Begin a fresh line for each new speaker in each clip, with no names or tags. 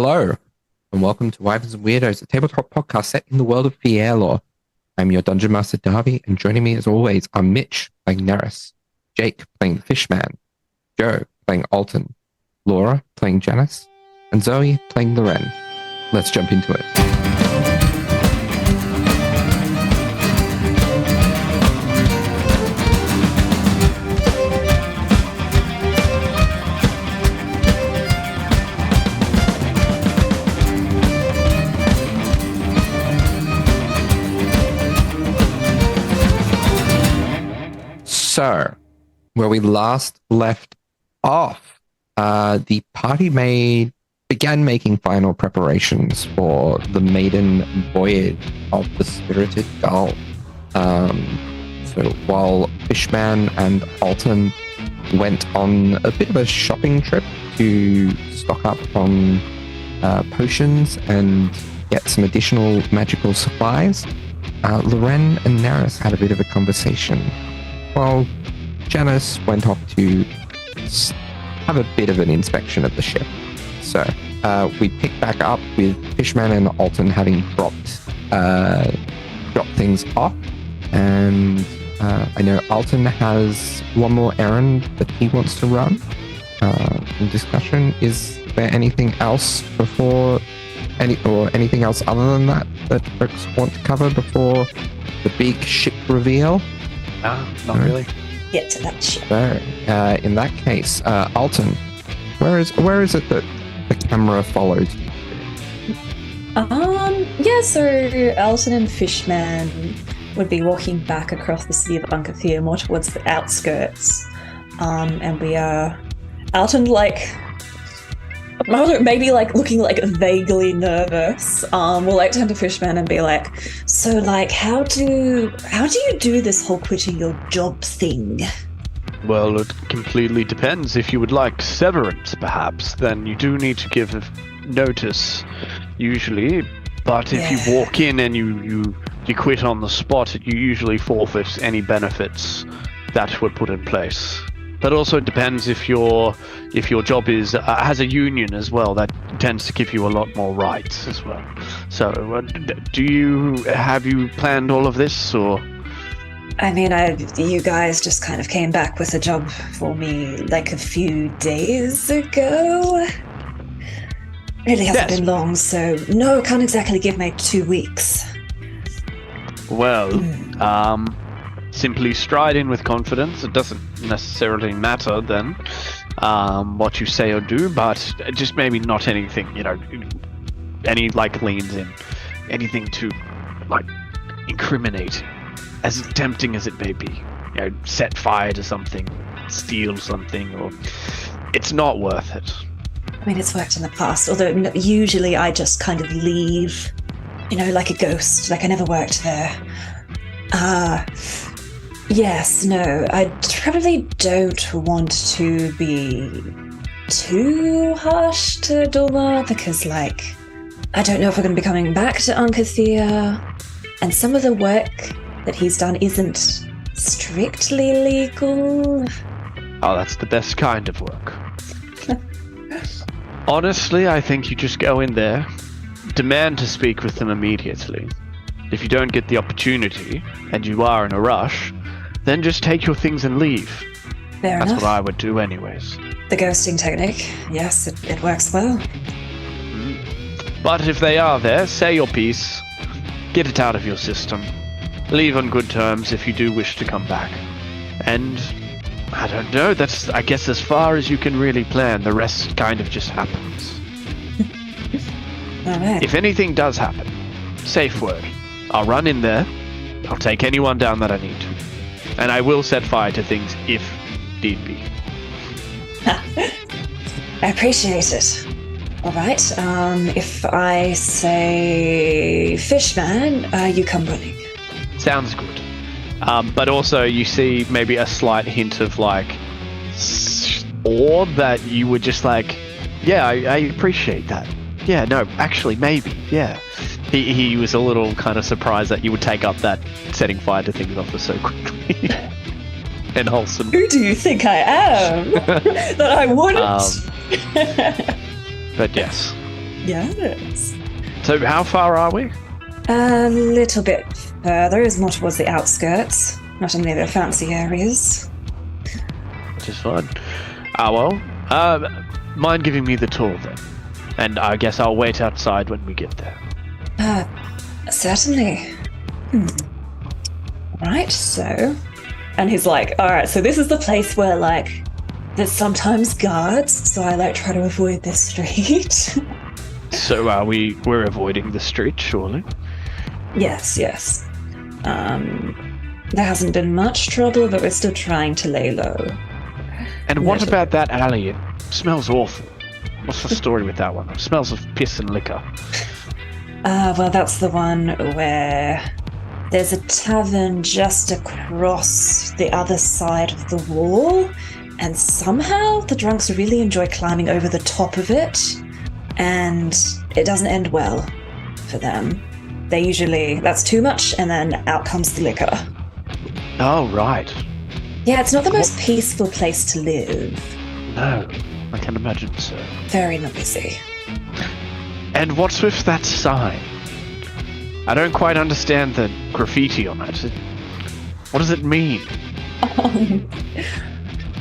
Hello, and welcome to Wyverns and Weirdos, a tabletop podcast set in the world of Fierlor. I'm your Dungeon Master, Darby, and joining me as always are Mitch, playing 𝗖𝗧, Jake, playing the Fishman, Joe, playing 𝗖𝗔𝗦𝗧, Laura, playing 𝗔𝗧, and 𝗖𝗔𝗦𝗧, playing 𝗔𝗏𝗏. Let's jump into it. So, where we last left off, the party began making final preparations for the maiden voyage of the Spirited Gull. So while Fishman and 𝗖𝗔𝗦𝗧 went on a bit of a shopping trip to stock up on potions and get some additional magical supplies, 𝗔𝗏𝗏 and 𝗖𝗧 had a bit of a conversation. Well, 𝗔𝗧 went off to have a bit of an inspection of the ship. So we pick back up with Fishman and 𝗖𝗔𝗦𝗧 having dropped things off. And I know 𝗖𝗔𝗦𝗧 has one more errand that he wants to run. In discussion, is there anything else anything else other than that folks want to cover before the big ship reveal?
Not really.
Get to that ship.
So, in that case, 𝗖𝗔𝗦𝗧, where is it that the camera followed you?
So 𝗖𝗔𝗦𝗧 and Fishman would be walking back across the city of 𝗖𝗏𝗏, more towards the outskirts. And we are 𝗖𝗔𝗦𝗧, maybe looking vaguely nervous. We'll turn to Fishman and be like, so how do you do this whole quitting your job thing?
Well, it completely depends. If you would like severance, perhaps, then you do need to give notice, usually. But if you walk in and you quit on the spot, you usually forfeit any benefits that were put in place. But also it depends if your job has a union as well. That tends to give you a lot more rights as well. So, have you planned all of this, or?
I mean, you guys just kind of came back with a job for me a few days ago. Really hasn't been long, so no, can't exactly give me 2 weeks.
Well, simply stride in with confidence. It doesn't necessarily matter then what you say or do, but just maybe not anything, any leans in, anything to incriminate, as tempting as it may be. Set fire to something, steal something, or it's not worth it.
I mean, it's worked in the past, although usually I just kind of leave, like a ghost, I never worked there. Yes, no, I probably don't want to be too harsh to 𝗔𝗏𝗏 because, I don't know if we're going to be coming back to 𝗖𝗏𝗏𝗏, and some of the work that he's done isn't strictly legal.
Oh, that's the best kind of work. Honestly, I think you just go in there, demand to speak with them immediately. If you don't get the opportunity, and you are in a rush, then just take your things and leave.
That's
what I would do anyways.
The ghosting technique, yes, it works well.
But if they are there, say your piece, get it out of your system, leave on good terms if you do wish to come back. And I don't know, that's I guess as far as you can really plan. The rest kind of just happens.
All right.
If anything does happen, safe word. I'll run in there, I'll take anyone down that I need to. And I will set fire to things if need be.
I appreciate it. All right. If I say Fishman, you come running.
Sounds good. But also you see maybe a slight hint of awe that you were just yeah, I appreciate that. Yeah, no, actually, maybe, yeah. He was a little kind of surprised that you would take up that setting fire to things offer so quickly. And wholesome.
Who do you think I am? That I wouldn't?
But yes.
Yes.
So how far are we?
A little bit further is more towards the outskirts, not in the fancy areas.
Which is fine. Mind giving me the tour then? And I guess I'll wait outside when we get there.
Certainly. Right, so... And he's like, alright, so this is the place where, like, there's sometimes guards, so I, like, try to avoid this street.
So we're avoiding the street, surely?
Yes. There hasn't been much trouble, but we're still trying to lay low.
And what about that alley? It smells awful. What's the story with that one? It smells of piss and liquor.
Well, that's the one where there's a tavern just across the other side of the wall, and somehow the drunks really enjoy climbing over the top of it, and it doesn't end well for them. They usually, that's too much, and then out comes the liquor.
Oh, right.
Yeah, it's not the most peaceful place to live.
No, I can imagine so.
Very noisy.
And what's with that sign? I don't quite understand the graffiti on it. What does it mean?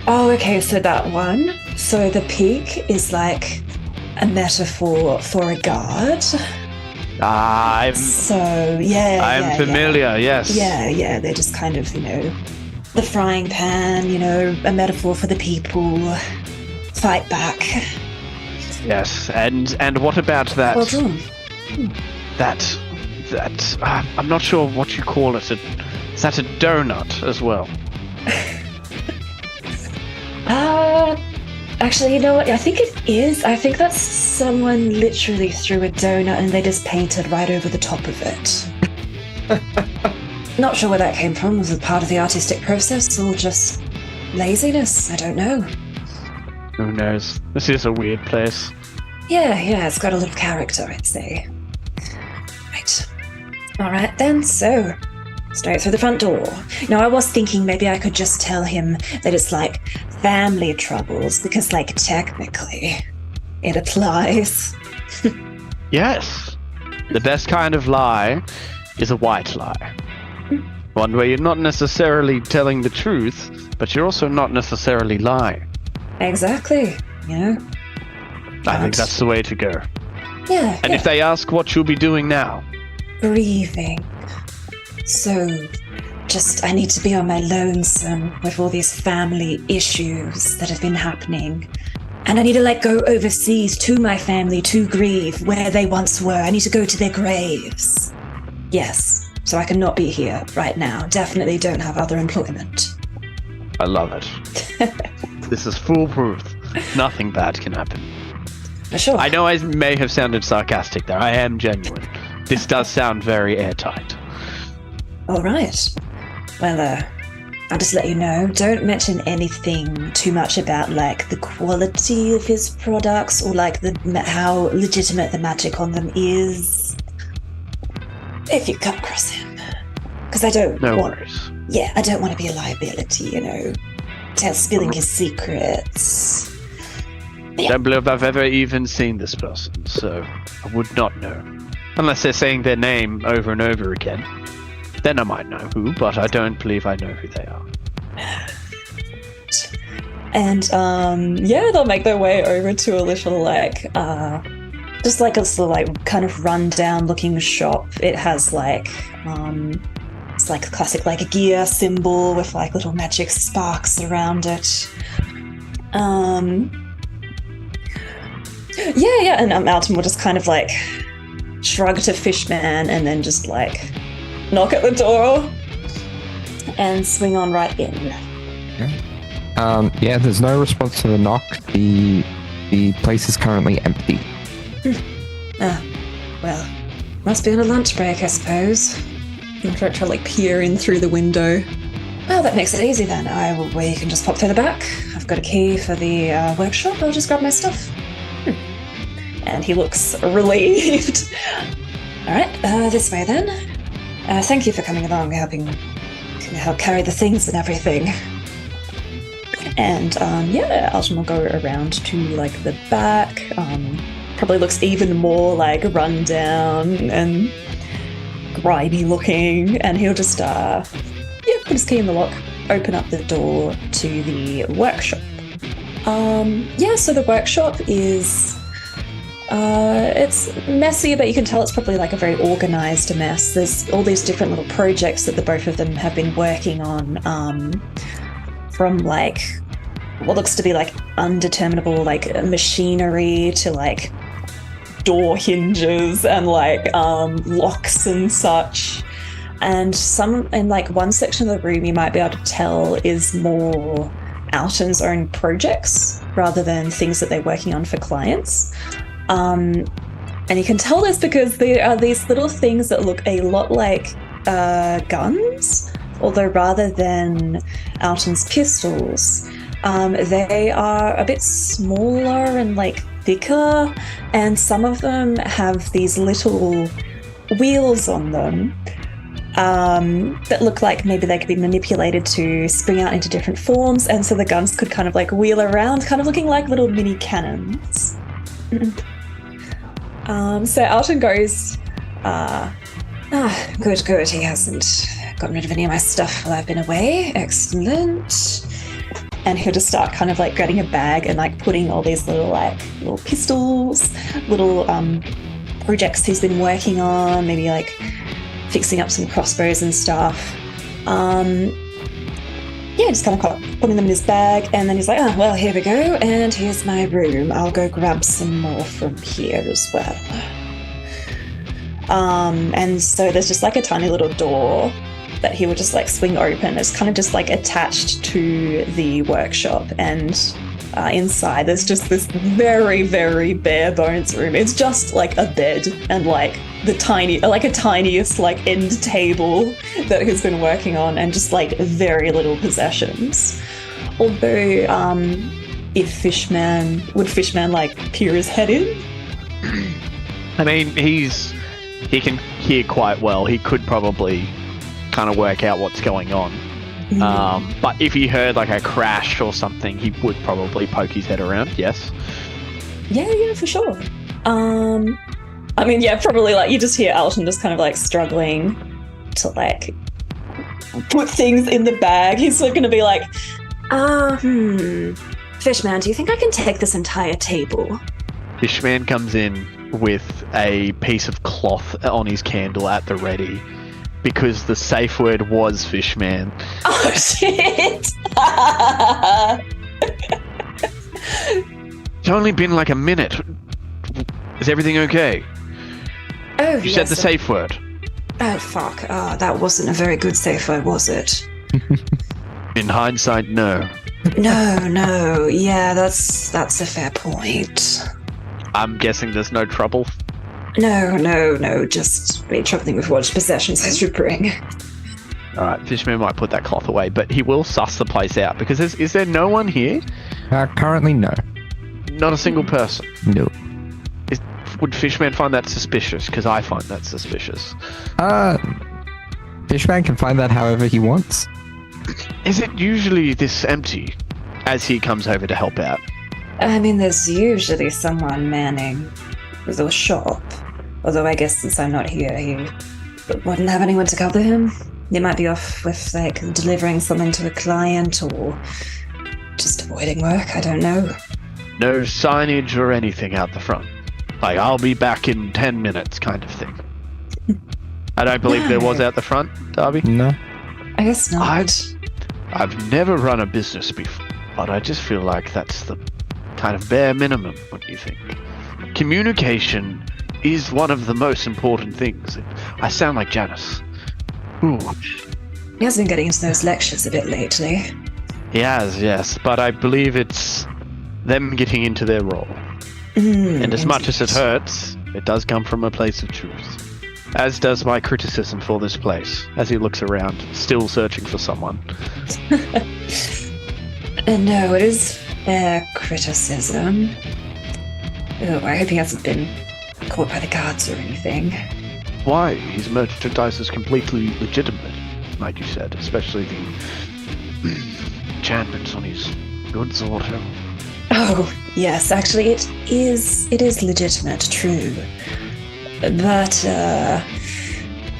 Okay, so that one. So the peak is like a metaphor for a guard.
I'm familiar, yes.
Yeah, they're just kind of, the frying pan, a metaphor for the people. Fight back.
Yes, and what about that?
Well done.
That I'm not sure what you call it. Is that a donut as well?
Actually, you know what? I think it is. I think that's someone literally threw a donut and they just painted right over the top of it. Not sure where that came from. Was it part of the artistic process or just laziness? I don't know.
Who knows? This is a weird place.
Yeah, it's got a lot of character, I'd say. Right. Alright then, so straight through the front door. Now, I was thinking maybe I could just tell him that it's like family troubles, because like technically it applies.
Yes. The best kind of lie is a white lie. One where you're not necessarily telling the truth, but you're also not necessarily lying.
Exactly,
I think that's the way to go.
Yeah.
And if they ask what you'll be doing now?
Grieving. So, I need to be on my lonesome with all these family issues that have been happening. And I need to go overseas to my family to grieve where they once were. I need to go to their graves. Yes, so I cannot be here right now. Definitely don't have other employment.
I love it. This is foolproof. Nothing bad can happen.
For sure.
I know I may have sounded sarcastic there. I am genuine. This does sound very airtight.
All right. Well, I'll just let you know, don't mention anything too much about the quality of his products or how legitimate the magic on them is. If you come across him. Because I don't
worries.
Yeah, I don't want to be a liability, spilling his secrets.
I don't believe I've ever even seen this person, so I would not know. Unless they're saying their name over and over again. Then I might know who, but I don't believe I know who they are.
And, they'll make their way over to a little, just a little, kind of run-down looking shop. It has, it's a classic, gear symbol with, little magic sparks around it. And Alton will just kind of, shrug to Fishman and then just, knock at the door and swing on right in.
Okay. There's no response to the knock. The place is currently empty.
Well, must be on a lunch break, I suppose. I'm trying to peer in through the window. Well, that makes it easy then. We can just pop through the back. I've got a key for the workshop. I'll just grab my stuff. And he looks relieved. All right, this way then. Thank you for coming along, help carry the things and everything. And Alton will go around to the back, probably looks even more like run down and grimy looking, and he'll just put his key in the lock, open up the door to the workshop. So the workshop is it's messy, but you can tell it's probably like a very organized mess. There's all these different little projects that the both of them have been working on, from like what looks to be like undeterminable like machinery to like door hinges and like locks and such. And in like one section of the room you might be able to tell is more Alton's own projects rather than things that they're working on for clients. And you can tell this because there are these little things that look a lot like guns, although rather than Alton's pistols, they are a bit smaller and like thicker, and some of them have these little wheels on them that look like maybe they could be manipulated to spring out into different forms, and so the guns could kind of like wheel around, kind of looking like little mini cannons. So Alton goes, good, he hasn't gotten rid of any of my stuff while I've been away. Excellent. And he'll just start kind of like grabbing a bag and like putting all these little pistols, little projects he's been working on, maybe like fixing up some crossbows and stuff. Just kind of putting them in his bag, and then he's like, oh, well, here we go, and here's my room. I'll go grab some more from here as well. And so there's just like a tiny little door that he would just like swing open. It's kind of just like attached to the workshop, and inside there's just this very, very bare bones room. It's just like a bed and like a tiniest like end table that he's been working on, and just like very little possessions. Although would Fishman like peer his head in?
I mean, he can hear quite well. He could probably kind of work out what's going on. But if he heard like a crash or something, he would probably poke his head around. Yes.
Yeah, for sure. I mean, yeah, probably like you just hear Alton just kind of like struggling to like put things in the bag. He's going to be like, Fishman, do you think I can take this entire table?
Fishman comes in with a piece of cloth on his candle at the ready, because the safe word was Fishman.
Oh, shit!
It's only been like a minute. Is everything okay?
Oh,
you said the safe word.
Oh, fuck. That wasn't a very good safe word, was it?
In hindsight, no.
No. Yeah, that's a fair point.
I'm guessing there's no trouble?
No. Just be troubling with what possessions I should bring.
Alright, Fishman might put that cloth away, but he will suss the place out, because is there no one here?
Currently, no.
Not a single person?
No.
Would Fishman find that suspicious? Because I find that suspicious.
Fishman can find that however he wants.
Is it usually this empty as he comes over to help out?
I mean, there's usually someone manning the shop. Although I guess since I'm not here, he wouldn't have anyone to cover him. They might be off with like delivering something to a client or just avoiding work. I don't know.
No signage or anything out the front? Like, I'll be back in 10 minutes kind of thing? I don't believe there was out the front, Darby?
No.
I guess not.
I've never run a business before, but I just feel like that's the kind of bare minimum. What do you think? Communication is one of the most important things. I sound like Janice. Ooh.
He has been getting into those lectures a bit lately.
He has, yes, but I believe it's them getting into their role. And as much as it hurts, it does come from a place of truth. As does my criticism for this place, as he looks around, still searching for someone.
No, it is fair criticism. Oh, I hope he hasn't been caught by the guards or anything.
Why? His merchandise is completely legitimate, like you said, especially the enchantments on his goods or whatever.
Oh, yes, actually, it is legitimate, true. But,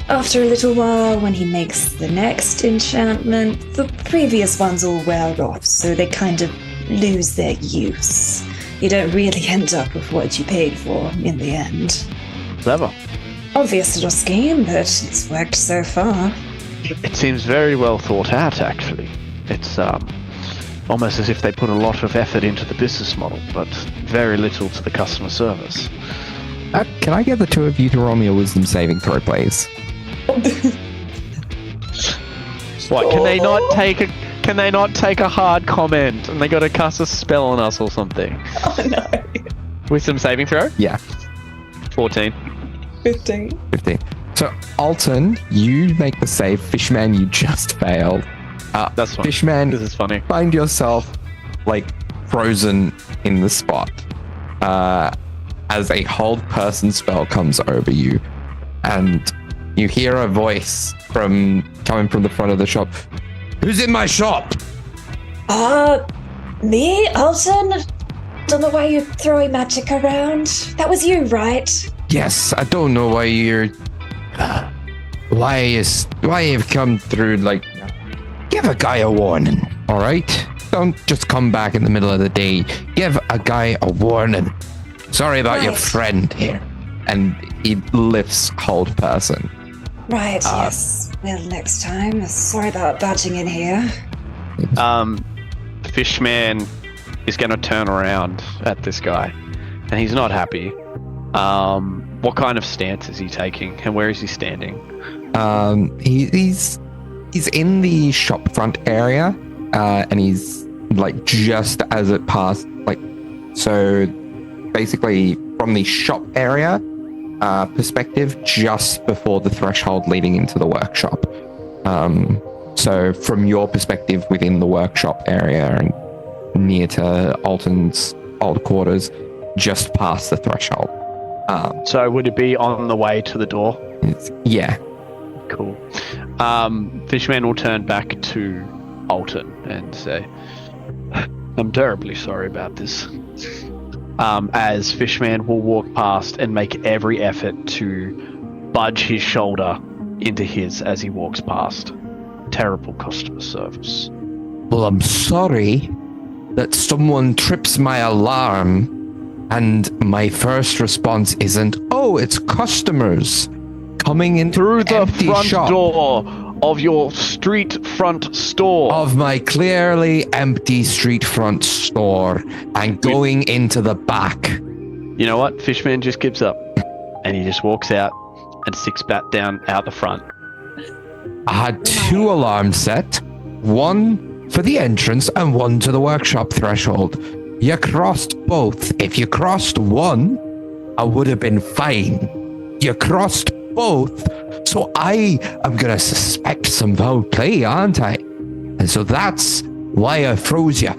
after a little while, when he makes the next enchantment, the previous ones all wear off, so they kind of lose their use. You don't really end up with what you paid for in the end.
Clever.
Obvious little scheme, but it's worked so far.
It seems very well thought out, actually. It's almost as if they put a lot of effort into the business model, but very little to the customer service.
Can I get the two of you to roll me a wisdom saving throw, please?
What, can they not take a hard comment and they gotta cast a spell on us or something?
Oh no.
Wisdom saving throw?
Yeah.
14.
15.
15. So, Alton, you make the save. Fishman, you just failed.
That's fine.
Fishman,
This is funny.
find yourself, like, frozen in the spot as a hold person spell comes over you. And you hear a voice coming from the front of the shop. Who's in my shop?
Me, Alton? Don't know why you're throwing magic around. That was you, right?
Yes, I don't know why you're... why you've come through, like... Give a guy a warning, alright? Don't just come back in the middle of the day. Give a guy a warning. Sorry about your
Right.
friend here. And he lifts hold person.
Right, yes. Well, next time. Sorry about barging in here.
Fishman is gonna turn around at this guy, and he's not happy. What kind of stance is he taking, and where is he standing?
He's in the shop front area, and he's like just as it passed, like, so basically from the shop area perspective, just before the threshold leading into the workshop. So from your perspective within the workshop area and near to Alton's old quarters, just past the threshold.
So would it be on the way to the door?
Yeah.
Cool. Fishman will turn back to Alton and say, I'm terribly sorry about this. As Fishman will walk past and make every effort to budge his shoulder into his as he walks past. Terrible customer service.
Well, I'm sorry that someone trips my alarm and my first response isn't, oh, it's customers coming into
Through the
empty
front
shop
door of your street front store.
of my clearly empty street front store and going into the back.
You know what? Fishman just gives up. And he just walks out and sticks back down out the front.
I had two alarms set, one for the entrance and one to the workshop threshold. You crossed both. If you crossed one, I would have been fine. You crossed both, so I am gonna suspect some foul play, aren't I? And so that's why I froze you.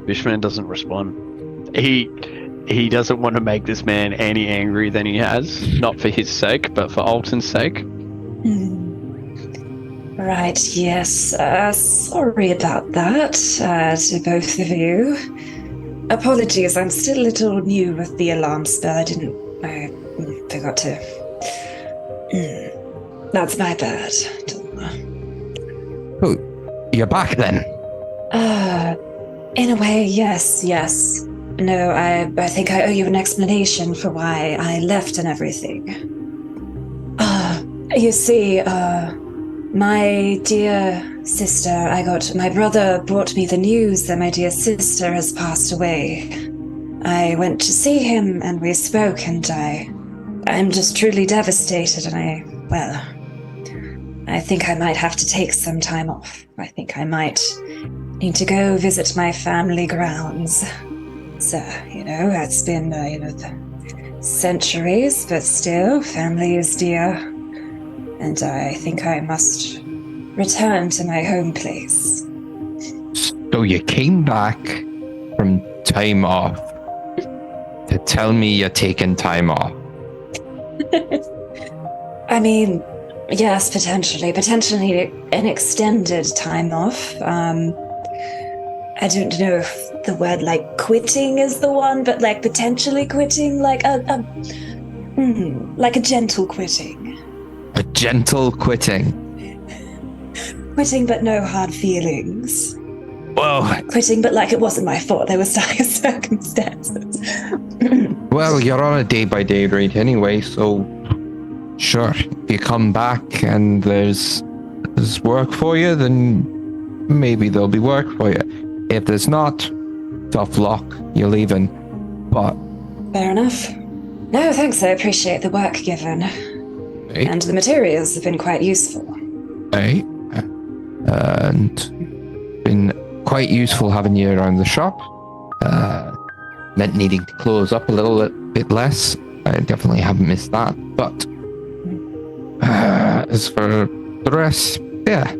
Fishman doesn't respond. He doesn't want to make this man any angrier than he has. Not for his sake, but for Alton's sake.
Right, yes. Sorry about that, to both of you. Apologies, I'm still a little new with the alarm spell. I forgot to. That's my bad.
Oh, you're back then?
In a way, yes. No, I think I owe you an explanation for why I left and everything. You see, my dear sister, my brother brought me the news that my dear sister has passed away. I went to see him and we spoke, and I'm just truly devastated, and I think I might have to take some time off. I think I might need to go visit my family grounds. So, it's been, centuries, but still, family is dear. And I think I must return to my home place.
So you came back from time off to tell me you're taking time off?
I mean, yes, potentially an extended time off. I don't know if the word like quitting is the one, but like potentially quitting, like a gentle quitting.
A gentle quitting.
Quitting, but no hard feelings.
Well,
Quitting, but like it wasn't my fault. There were circumstances.
well, you're on a day-by-day rate anyway, so sure. If you come back and there's work for you, then maybe there'll be work for you. If there's not, tough luck. You're leaving. But
Fair enough. No, thanks. I appreciate the work given.
hey,
And the materials have been quite useful.
hey, and been quite useful having you around the shop. Meant needing to close up a little bit less. I definitely haven't missed that. But as for the rest, yeah,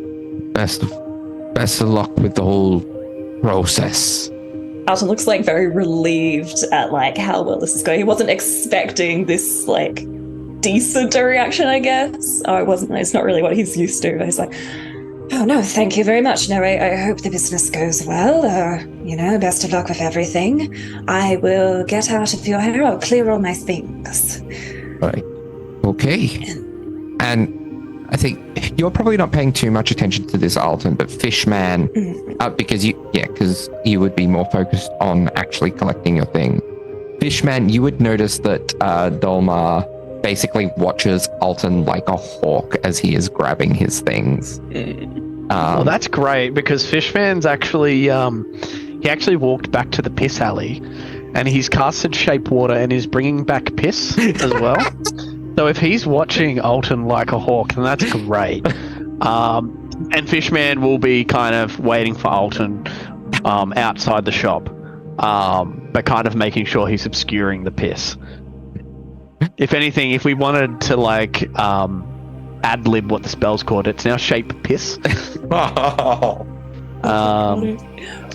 best of luck with the whole process.
Alton looks like very relieved at like how well this is going. He wasn't expecting this like decent reaction, I guess. Oh, it wasn't. It's not really what he's used to. But he's like, oh no, thank you very much. No, I hope the business goes well. Best of luck with everything. I will get out of your hair. I'll clear all my things.
Right. Okay. And I think you're probably not paying too much attention to this, Alton, but Fishman, because you would be more focused on actually collecting your thing. Fishman, you would notice that Dolmar basically watches Alton like a hawk as he is grabbing his things.
Well, that's great because Fishman's actually he actually walked back to the piss alley, and he's casted shape water and is bringing back piss as well. So if he's watching Alton like a hawk, then that's great. And Fishman will be kind of waiting for Alton outside the shop, but kind of making sure he's obscuring the piss. If anything, if we wanted to like ad-lib what the spell's called, it's now shape piss.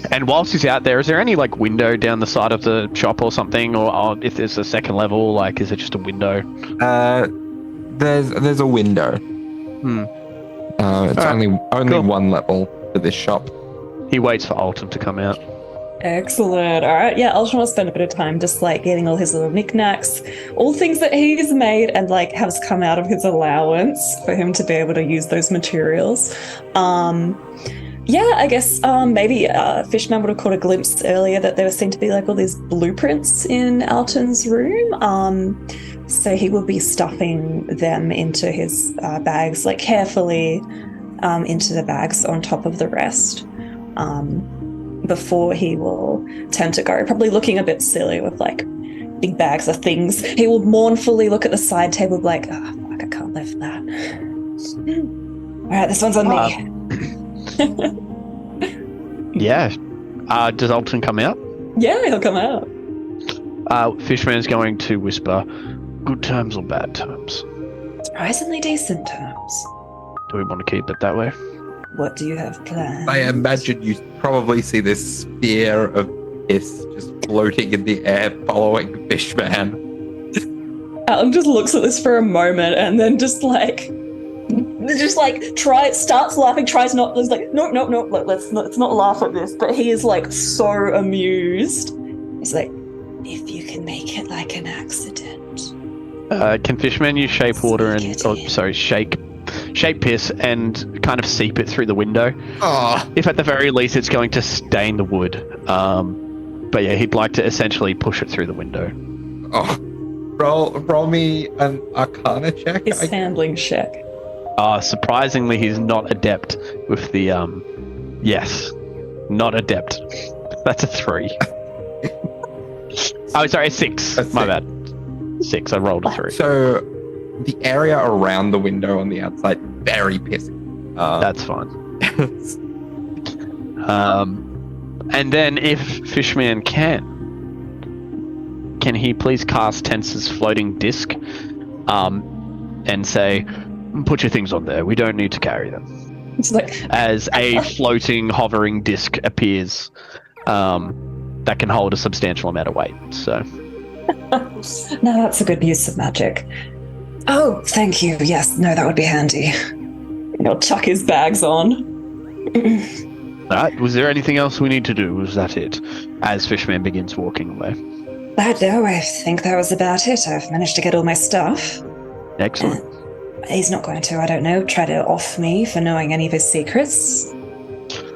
And whilst he's out there, is there any like window down the side of the shop or something, or if there's a second level, like is it just a window?
There's a window. It's only
cool.
one level for this shop.
He waits for Alton to come out.
Excellent. All right. Yeah, Alton will spend a bit of time just like getting all his little knickknacks, all things that he's made and like has come out of his allowance for him to be able to use those materials. Yeah, I guess maybe Fishman would have caught a glimpse earlier that there seemed to be like all these blueprints in Alton's room. So he will be stuffing them into his bags, like carefully into the bags on top of the rest before he will tend to go, probably looking a bit silly with like big bags of things. He will mournfully look at the side table like, oh, fuck, I can't lift that. All right, this one's on me.
Yeah. Does Alton come out?
Yeah, he'll come out.
Fishman's going to whisper, good terms or bad terms?
Surprisingly decent terms.
Do we want to keep it that way?
What do you have planned?
I imagine you probably see this sphere of piss just floating in the air following Fishman.
Alan just looks at this for a moment and then starts laughing, tries not, it's like, no, let's not laugh at this, but he is like so amused. He's like, if you can make it like an accident.
Can Fishman use shape water and, shape piss and kind of seep it through the window?
Oh.
If at the very least it's going to stain the wood. But yeah, he'd like to essentially push it through the window.
Oh. Roll me an Arcana check.
His handling check.
Surprisingly, he's not adept with the, yes, not adept. That's a 3. Oh, sorry, a 6. My bad. 6, I rolled a 3.
So, the area around the window on the outside, very pissy.
That's fine. And then if Fishman can he please cast Tensor's floating disc and say, put your things on there, we don't need to carry them.
It's like
as a floating, hovering disc appears that can hold a substantial amount of weight. So
no, that's a good use of magic. Oh, thank you. Yes, no, that would be handy. He'll chuck his bags on.
That was there anything else we need to do? Was that it? As Fishman begins walking away.
No, I think that was about it. I've managed to get all my stuff.
Excellent.
He's not going to, I don't know, try to off me for knowing any of his secrets.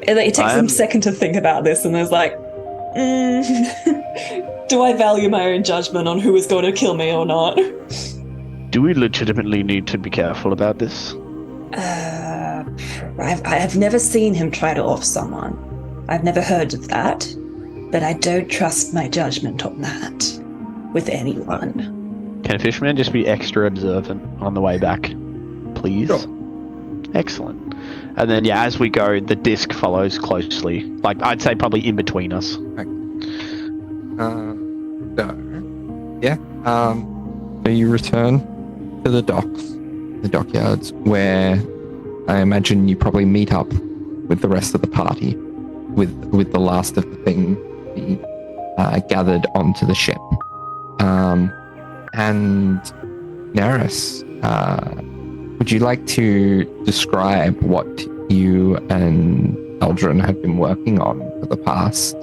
It takes him a second to think about this, and there's like, do I value my own judgment on who is going to kill me or not?
Do we legitimately need to be careful about this?
I've never seen him try to off someone. I've never heard of that, but I don't trust my judgment on that with anyone.
Can Fishman just be extra observant on the way back, please?
Sure.
Excellent. And then, as we go, the disc follows closely. Like, I'd say probably in between us.
So you return to the docks, the dockyards, where I imagine you probably meet up with the rest of the party, with the last of the thing gathered onto the ship. And Neris, would you like to describe what you and Eldrin have been working on for the past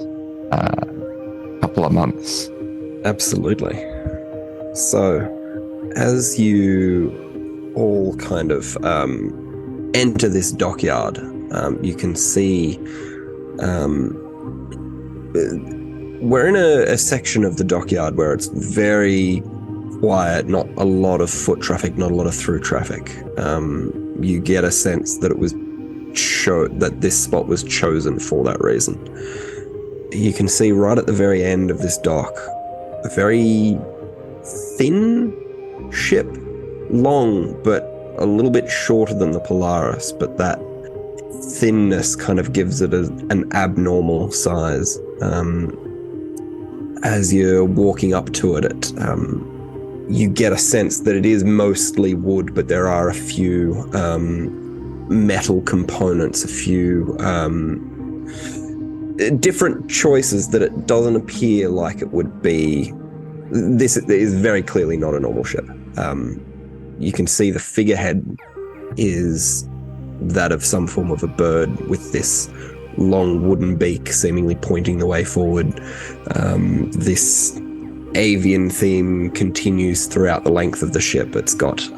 couple of months?
Absolutely. So, as you all kind of enter this dockyard, you can see we're in a section of the dockyard where it's very quiet, not a lot of foot traffic, not a lot of through traffic. You get a sense that it was that this spot was chosen for that reason. You can see right at the very end of this dock a very thin ship, long but a little bit shorter than the Polaris, but that thinness kind of gives it an abnormal size. As you're walking up to it, you get a sense that it is mostly wood, but there are a few metal components, a few different choices that it doesn't appear like it would be. This is very clearly not a normal ship. You can see the figurehead is that of some form of a bird with this long wooden beak seemingly pointing the way forward. This avian theme continues throughout the length of the ship. It's got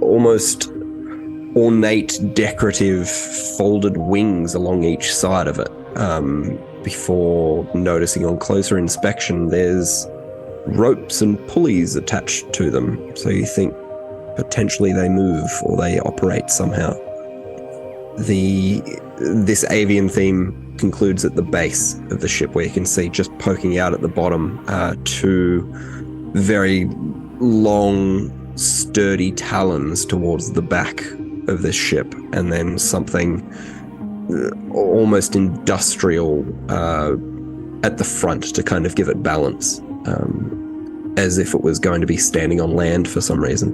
almost ornate, decorative, folded wings along each side of it. Before noticing on closer inspection, there's ropes and pulleys attached to them. So you think potentially they move or they operate somehow. This avian theme concludes at the base of the ship, where you can see just poking out at the bottom two very long, sturdy talons towards the back of this ship, and then something almost industrial at the front to kind of give it balance, as if it was going to be standing on land for some reason.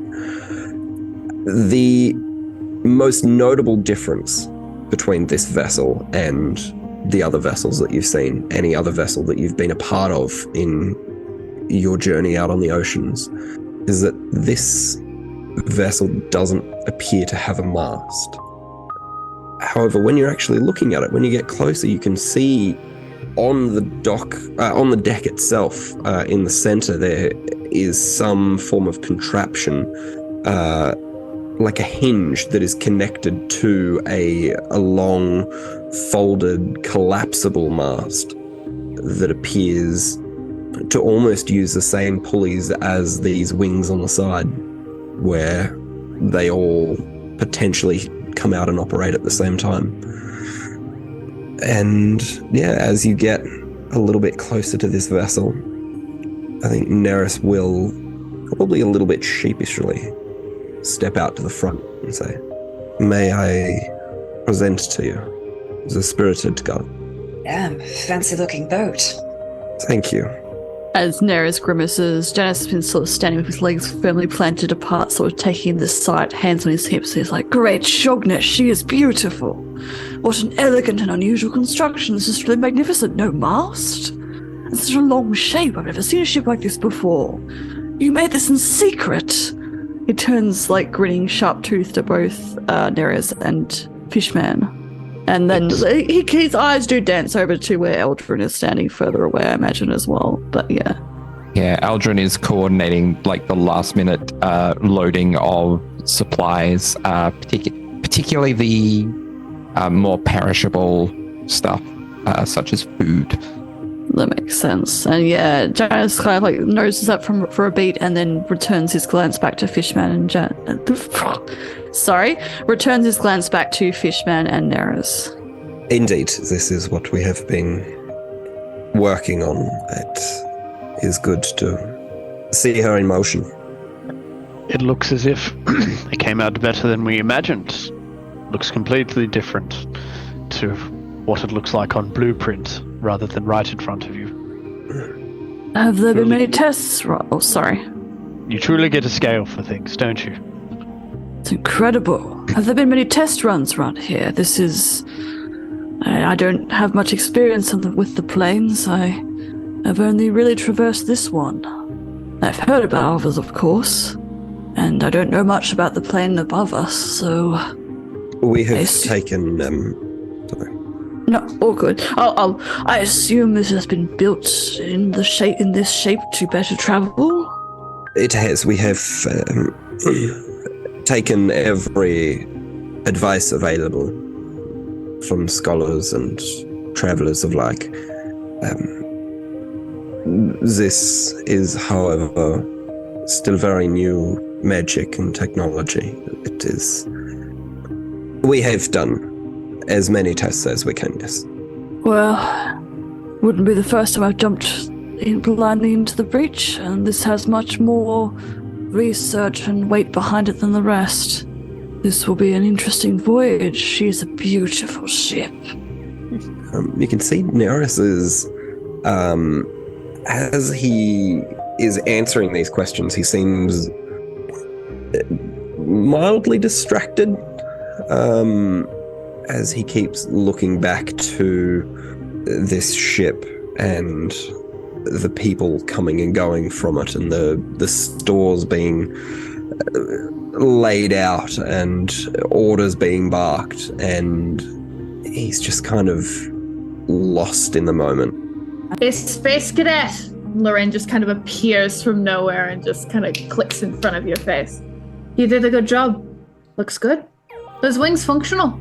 The most notable difference between this vessel and the other vessels that you've seen, any other vessel that you've been a part of in your journey out on the oceans, is that this vessel doesn't appear to have a mast. However, when you're actually looking at it, when you get closer, you can see on the deck itself, in the center, there is some form of contraption, like a hinge that is connected to a long, folded, collapsible mast that appears to almost use the same pulleys as these wings on the side, where they all potentially come out and operate at the same time. And as you get a little bit closer to this vessel, I think Neris will, probably a little bit sheepishly, step out to the front and say, "May I present to you the spirited god?"
Yeah, fancy looking boat.
Thank you.
As Neris grimaces, Janus has been sort of standing with his legs firmly planted apart, sort of taking in the sight, hands on his hips. He's like, "Great Shogness, she is beautiful. What an elegant and unusual construction. This is really magnificent. No mast? And such a long shape. I've never seen a ship like this before. You made this in secret." He turns, like, grinning, sharp-toothed at both Neris and Fishman And then his eyes do dance over to where 𝗖𝗔𝗦𝗧 is standing further away, I imagine, as well. But yeah.
Yeah, 𝗖𝗔𝗦𝗧 is coordinating like the last minute loading of supplies, particularly the more perishable stuff, such as food.
That makes sense. And yeah, Janus kind of like noses up for a beat and then returns his glance back to Fishman and returns his glance back to Fishman and 𝗓𝗓s.
Indeed, this is what we have been working on. It is good to see her in motion.
It looks as if it came out better than we imagined. Looks completely different to what it looks like on blueprint rather than right in front of you.
Have there been many tests? Oh, sorry.
You truly get a scale for things, don't you?
It's incredible. Have there been many test runs around here? This is... I don't have much experience with the planes. I've only really traversed this one. I've heard about others, of course, and I don't know much about the plane above us, so...
We have taken...
No, all good. I assume this has been built in this shape to better travel?
It has. We have taken every advice available from scholars and travelers of like. This is, however, still very new magic and technology. It is. We have done as many tests as we can, yes.
Well, wouldn't be the first time I've jumped blindly into the breach, and this has much more research and weight behind it than the rest. This will be an interesting voyage. She is a beautiful ship.
You can see 𝗓𝗓s as he is answering these questions, he seems mildly distracted. As he keeps looking back to this ship and the people coming and going from it, and the stores being laid out and orders being barked, and he's just kind of lost in the moment.
A space cadet! Loren just kind of appears from nowhere and just kind of clicks in front of your face. You did a good job. Looks good. Those wings functional.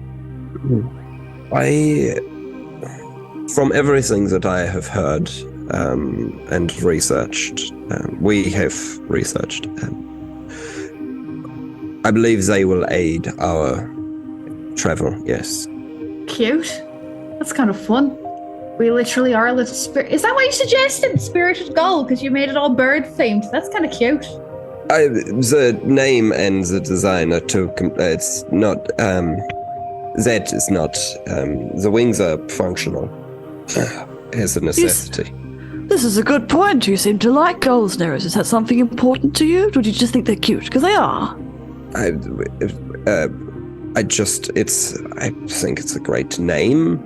From everything that I have heard and researched, we have researched, I believe they will aid our travel, yes.
Cute. That's kind of fun. We literally are a little spirit. Is that what you suggested? Spirited gull, because you made it all bird themed. That's kind of cute.
The name and the design are too. It's not. That is not. The wings are functional as a necessity.
This is a good point. You seem to like gulls, 𝗓𝗓s. Is that something important to you? Or do you just think they're cute? Because they are.
I think it's a great name.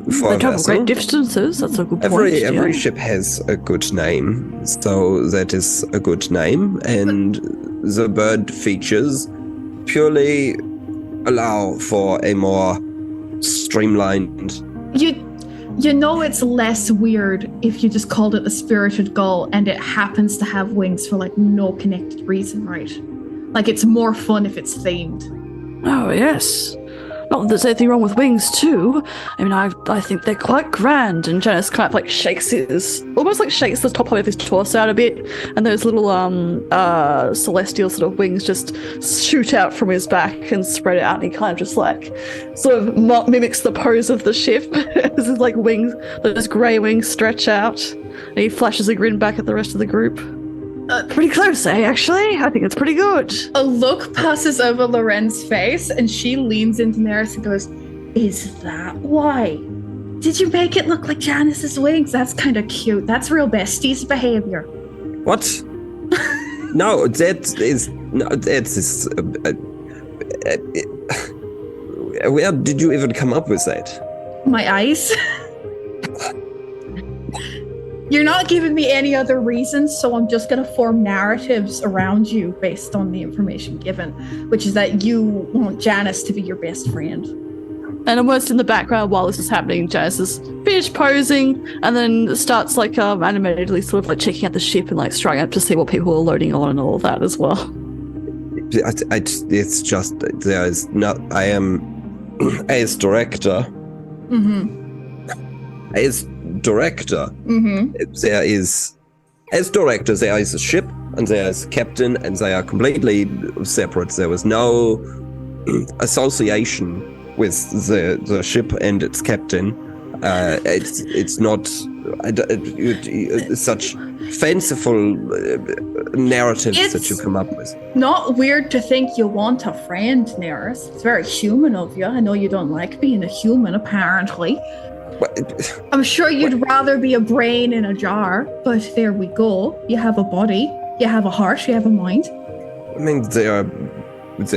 They travel great distances. That's a good point.
Every ship has a good name, so that is a good name. And the bird features purely allow for a more streamlined.
You know it's less weird if you just called it a spirited gull and it happens to have wings for like no connected reason, right? Like it's more fun if it's themed.
Oh yes. Not that there's anything wrong with wings too. I mean, I think they're quite grand. And Janus kind of like shakes the top half of his torso out a bit, and those little celestial sort of wings just shoot out from his back and spread out. And he kind of just like sort of mimics the pose of the ship. As his like wings, those grey wings stretch out, and he flashes a grin back at the rest of the group. Pretty close, actually? I think it's pretty good.
A look passes over Loren's face, and she leans into 𝗓𝗓s and goes, "Is that why? Did you make it look like Janice's wings? That's kind of cute. That's real besties behavior."
What? No, that is... Where did you even come up with that?
My eyes? You're not giving me any other reasons, so I'm just going to form narratives around you based on the information given, which is that you want Janice to be your best friend.
And almost in the background while this is happening, Janice is finished posing and then starts like animatedly sort of like checking out the ship and like strung up to see what people are loading on and all of that as well.
It's just there's no. I am as director.
Mm-hmm.
As director, there is a ship and there is a captain, and they are completely separate. There was no association with the ship and its captain. It's not such fanciful narratives that you come up with.
Not weird to think you want a friend, Neris. It's very human of you. I know you don't like being a human, apparently. I'm sure you'd rather be a brain in a jar, but there we go. You have a body, you have a heart, you have a mind.
I mean, there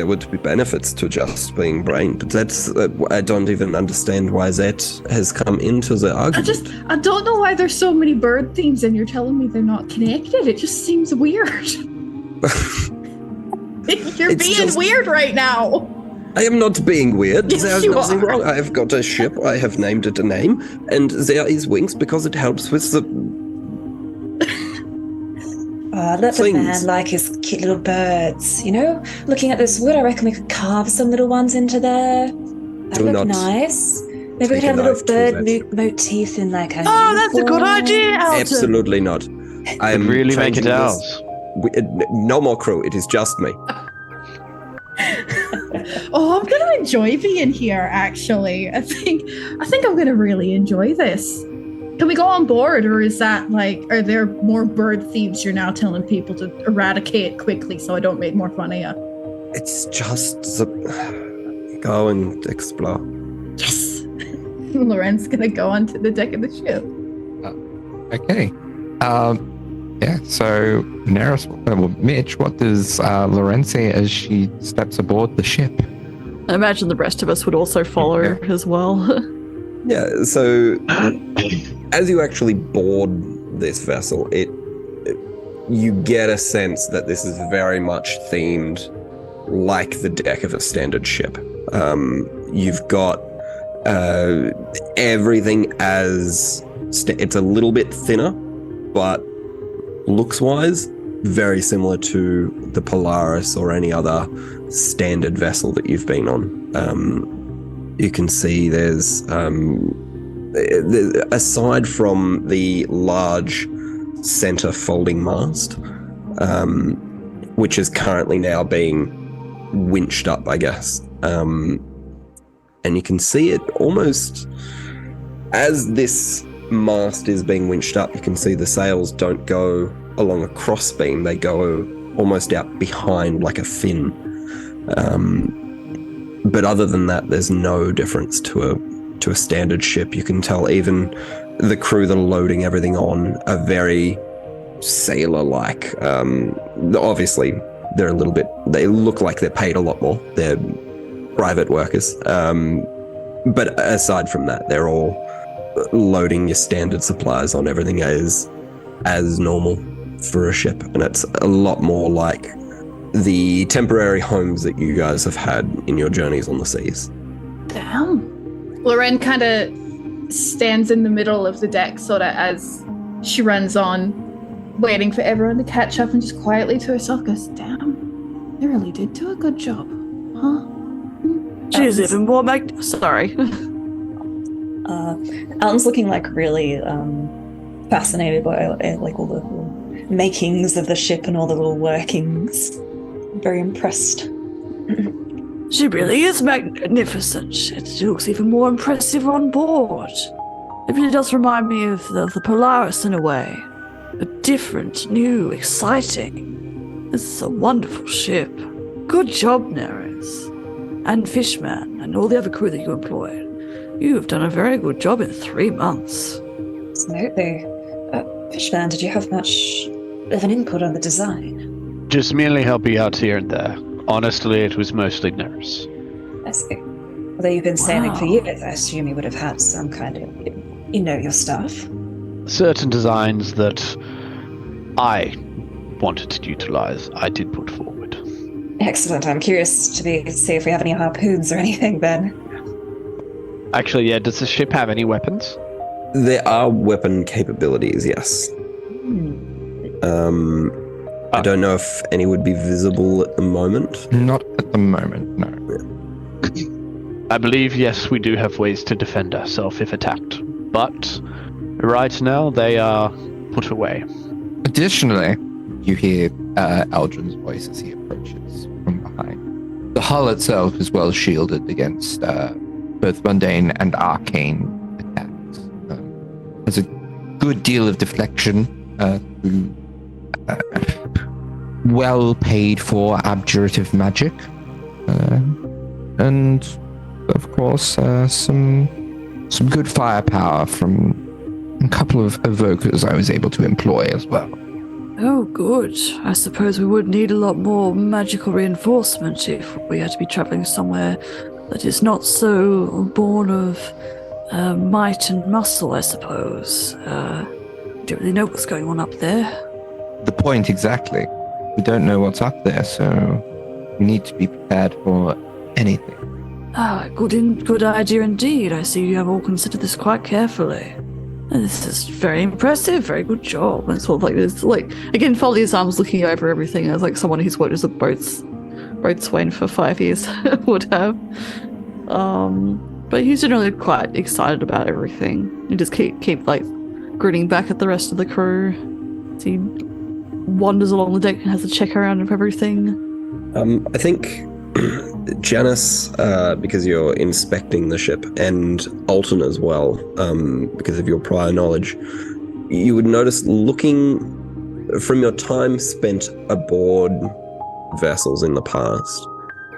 would be benefits to just being brain, but that's I don't even understand why that has come into the argument.
I don't know why there's so many bird themes and you're telling me they're not connected. It just seems weird. You're being weird right now.
I am not being weird.
Yes,
There's
you
nothing
are.
wrong. I have got a ship. I have named it a name, and there is wings because it helps with the
Let the man like his cute little birds, you know? Looking at this wood, I reckon we could carve some little ones into there. That'd
Do
look
not
nice. Maybe we
take
could have
a
a little
knife to
bird
that.
motif in like a
That's a good idea, Alton.
Absolutely not. I am
really make it
changing
ours.
this. No more crew. It is just me.
Oh, I'm gonna enjoy being here, actually. I think I'm gonna really enjoy this. Can we go on board, or is that like, are there more bird thieves you're now telling people to eradicate quickly so I don't make more fun of you?
It's just the go and explore.
Yes! Loren's gonna go onto the deck of the ship.
Okay. Yeah, so Neris, Mitch, what does Loren say as she steps aboard the ship?
I imagine the rest of us would also follow as well.
Yeah, so as you actually board this vessel, you get a sense that this is very much themed like the deck of a standard ship. You've got everything as it's a little bit thinner, but looks-wise, very similar to the Polaris or any other standard vessel that you've been on. You can see there's aside from the large center folding mast, which is currently now being winched up, I guess. And you can see it almost as this mast is being winched up, you can see the sails don't go along a cross beam, they go almost out behind like a fin. But other than that, there's no difference to a standard ship. You can tell even the crew that are loading everything on are very sailor-like. Obviously, they look like they're paid a lot more. They're private workers. But aside from that, they're all loading your standard supplies on everything as normal for a ship. And it's a lot more like the temporary homes that you guys have had in your journeys on the seas.
Damn. Loren kind of stands in the middle of the deck, sort of as she runs on, waiting for everyone to catch up, and just quietly to herself goes, damn, they really did do a good job, huh?
She's even more sorry.
Alton's looking like really fascinated by like all the little makings of the ship and all the little workings. Very impressed.
She really is magnificent. She looks even more impressive on board. It really does remind me of the Polaris in a way. But different, new, exciting. This is a wonderful ship. Good job, Neris. And Fishman, and all the other crew that you employed. You have done a very good job in 3 months.
Absolutely. Fishman, did you have much of an input on the design?
Just merely helping out here and there. Honestly, it was mostly Nurse.
I see. Although you've been sailing for years, I assume you would have had some kind of, your stuff.
Certain designs that I wanted to utilize, I did put forward.
Excellent. I'm curious to see if we have any harpoons or anything then.
Actually, yeah. Does the ship have any weapons?
There are weapon capabilities, yes. I don't know if any would be visible at the moment.
Not at the moment, no.
I believe, yes, we do have ways to defend ourselves if attacked. But right now, they are put away.
Additionally, you hear 𝗖𝗔𝗦𝗧's voice as he approaches from behind. The hull itself is well shielded against both mundane and arcane attacks. There's a good deal of deflection through well paid for abjurative magic. And of course, some good firepower from a couple of evokers I was able to employ as well.
Oh, good. I suppose we would need a lot more magical reinforcement if we had to be traveling somewhere that is not so born of might and muscle, I suppose. Don't really know what's going on up there.
The point exactly. We don't know what's up there, so we need to be prepared for anything.
Ah, good idea indeed. I see you have all considered this quite carefully. This is very impressive. Very good job. And sort of like this, like again, folding his arms, looking over everything as like someone who's worked as a boatswain for 5 years would have. But he's generally quite excited about everything. He just keep like grinning back at the rest of the crew. As he wanders along the deck and has a check around of everything.
I think Janice, because you're inspecting the ship, and Alton as well, because of your prior knowledge, you would notice, looking from your time spent aboard vessels in the past,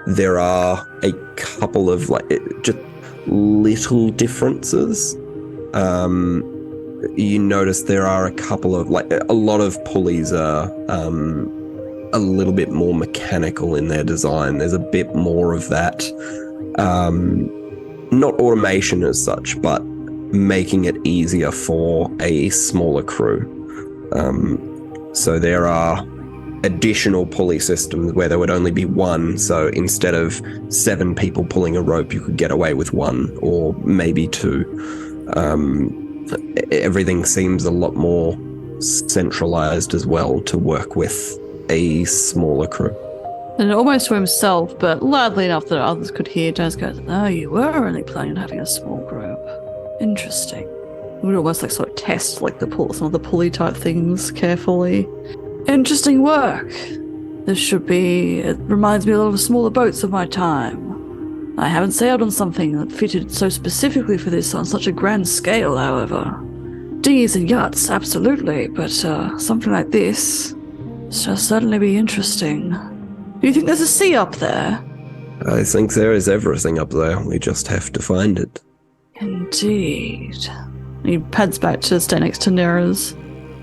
there are a couple of just little differences. You notice there are a couple of a lot of pulleys are a little bit more mechanical in their design. There's a bit more of that, not automation as such, but making it easier for a smaller crew. So there are additional pulley systems where there would only be one. So instead of 7 people pulling a rope, you could get away with 1 or maybe 2. Everything seems a lot more centralized as well to work with a smaller crew.
And almost to himself, but loudly enough that others could hear, Jazz goes, "Oh, you were only planning on having a small group. Interesting." We would almost sort of test some of the pulley type things carefully. Interesting work. It reminds me a lot of smaller boats of my time. I haven't sailed on something that fitted so specifically for this on such a grand scale, however. Dinghies and yachts, absolutely, but something like this shall certainly be interesting. Do you think there's a sea up there?
I think there is everything up there. We just have to find it.
Indeed. He pads back to stay next to 𝗖𝗔𝗦𝗧.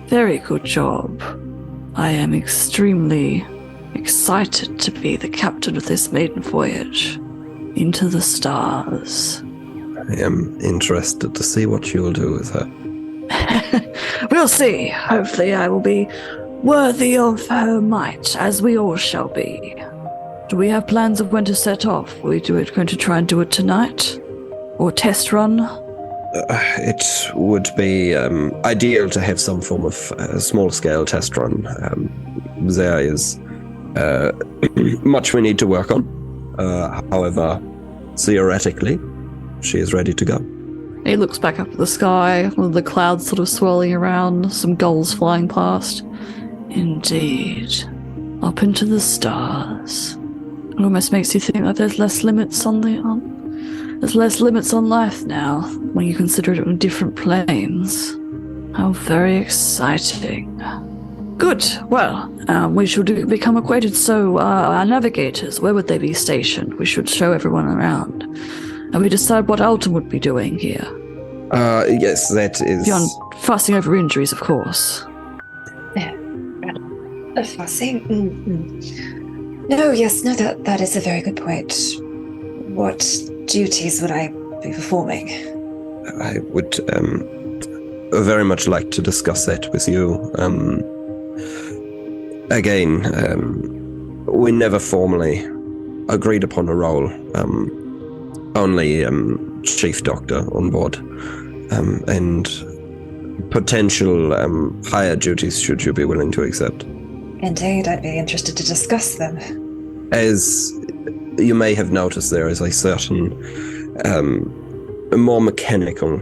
Very good job. I am extremely excited to be the captain of this maiden voyage into the stars.
I am interested to see what you'll do with her.
We'll see. Hopefully I will be worthy of her might, as we all shall be. Do we have plans of when to set off? Are we going to try and do it tonight? Or test run?
It would be ideal to have some form of small-scale test run. There is much we need to work on. However, theoretically, she is ready to go.
He looks back up at the sky, with the clouds sort of swirling around, some gulls flying past. Indeed. Up into the stars. It almost makes you think that there's less limits on life now, when you consider it on different planes. How very exciting. Good. Well, we should become acquainted. So, our navigators, where would they be stationed? We should show everyone around. And we decide what Alton would be doing here.
Yes, that is...
Beyond fussing over injuries, of course.
Fussing? No, that is a very good point. What duties would I be performing?
I would very much like to discuss that with you. Again, we never formally agreed upon a role. Only chief doctor on board, and potential higher duties should you be willing to accept.
Indeed, I'd be interested to discuss them.
As you may have noticed, there is a certain a more mechanical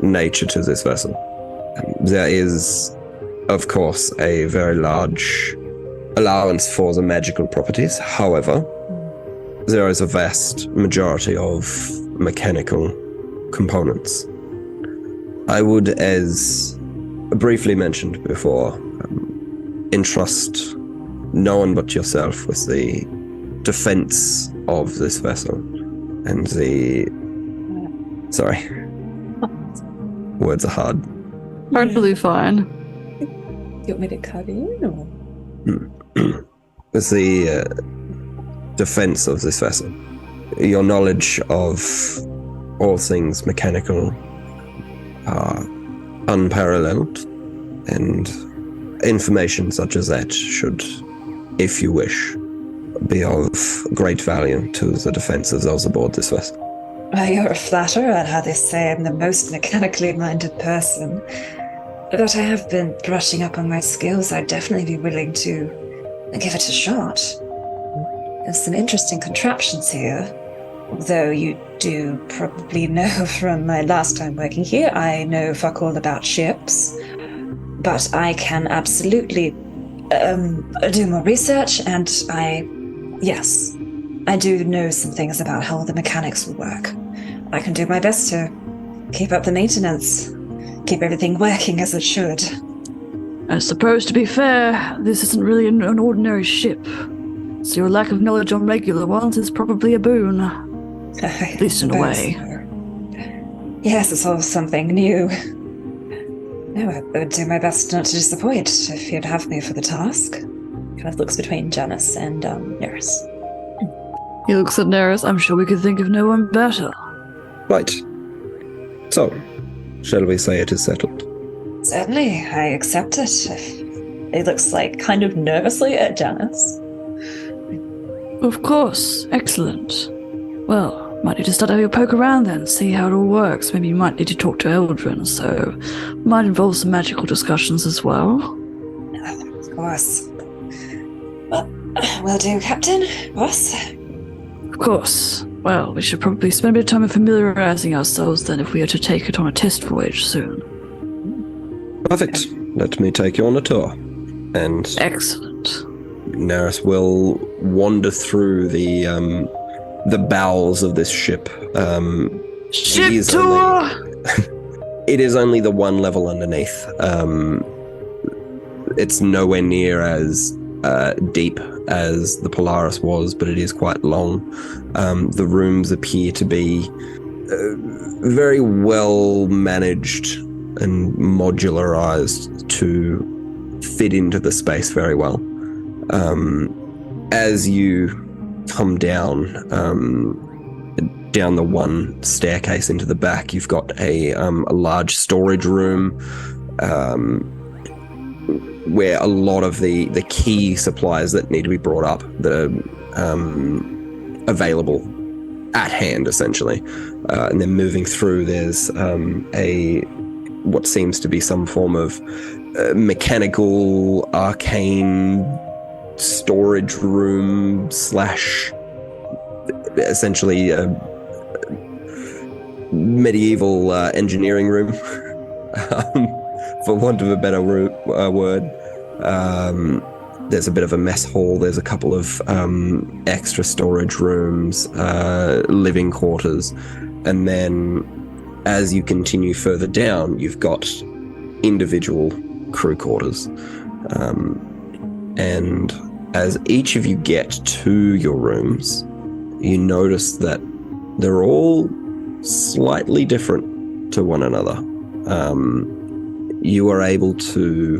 nature to this vessel. There is, of course, a very large allowance for the magical properties. However, there is a vast majority of mechanical components. I would, as briefly mentioned before, entrust no one but yourself with the defense of this vessel and the... Sorry. Words are hard.
Totally fine.
You want me to cut in, or?
With the defense of this vessel. Your knowledge of all things mechanical are unparalleled, and information such as that should, if you wish, be of great value to the defense of those aboard this vessel.
Well, you're a flatterer. I'd hardly say I'm the most mechanically minded person, but I have been brushing up on my skills. I'd definitely be willing to give it a shot. There's some interesting contraptions here, although you do probably know from my last time working here, I know fuck all about ships, but I can absolutely do more research, and I do know some things about how the mechanics will work. I can do my best to keep up the maintenance, keep everything working as it should.
I suppose, to be fair, this isn't really an ordinary ship, so your lack of knowledge on regular ones is probably a boon. At least in a way.
Yes, it's all something new. No, I would do my best not to disappoint if you'd have me for the task. Kind of looks between Janice and Neris.
He looks at Neris. I'm sure we could think of no one better.
Right. So, shall we say it is settled?
Certainly, I accept it. He looks like kind of nervously at Janice.
Of course. Excellent. Well, might need to start having a poke around then, see how it all works. Maybe you might need to talk to 𝗖𝗔𝗦𝗧, so might involve some magical discussions as well.
Of course. Well, will do, Captain. Boss.
Of course. Well, we should probably spend a bit of time familiarizing ourselves then if we are to take it on a test voyage soon.
Perfect. Let me take you on a tour. And
Excellent.
Neris will wander through the bowels of this ship.
Ship tour!
It is only the one level underneath. It's nowhere near as deep as the Polaris was, but it is quite long. The rooms appear to be very well managed and modularized to fit into the space very well. As you come down the one staircase into the back, you've got a large storage room where a lot of the key supplies that need to be brought up that are available at hand, essentially. And then moving through, there's what seems to be some form of mechanical arcane storage room / essentially a medieval engineering room, for want of a better word. There's a bit of a mess hall. There's a couple of extra storage rooms, living quarters, and then as you continue further down, you've got individual crew quarters. And as each of you get to your rooms, you notice that they're all slightly different to one another. You are able to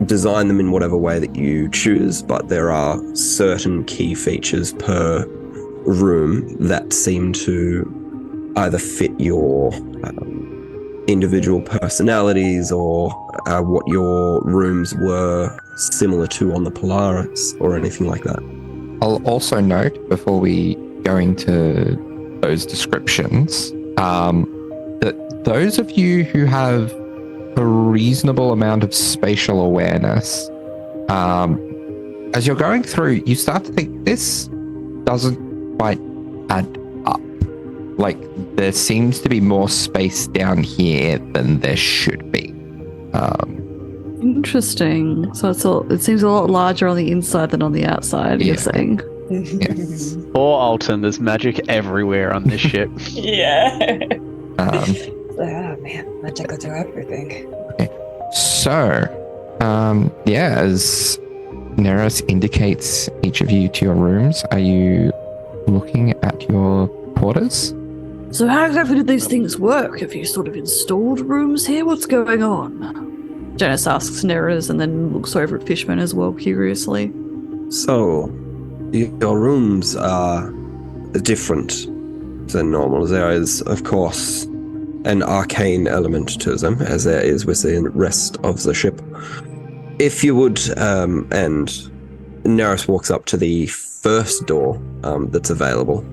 design them in whatever way that you choose, but there are certain key features per room that seem to either fit your individual personalities or what your rooms were similar to on the Polaris or anything like that.
I'll also note before we go into those descriptions. That those of you who have a reasonable amount of spatial awareness, as you're going through, you start to think this doesn't quite add up. Like, there seems to be more space down here than there should be.
Interesting. So it seems a lot larger on the inside than on the outside, you're saying?
Yes.
Poor Alton, there's magic everywhere on this ship.
Yeah.
Oh man, magic will do everything.
So, as Neros indicates each of you to your rooms, are you looking at your quarters?
So how exactly did these things work? Have you sort of installed rooms here? What's going on? Janice asks Neros and then looks over at Fishman as well, curiously.
So, your rooms are different than normal. There is, of course, an arcane element to them, as there is with the rest of the ship. If you would, and Neros walks up to the first door that's available.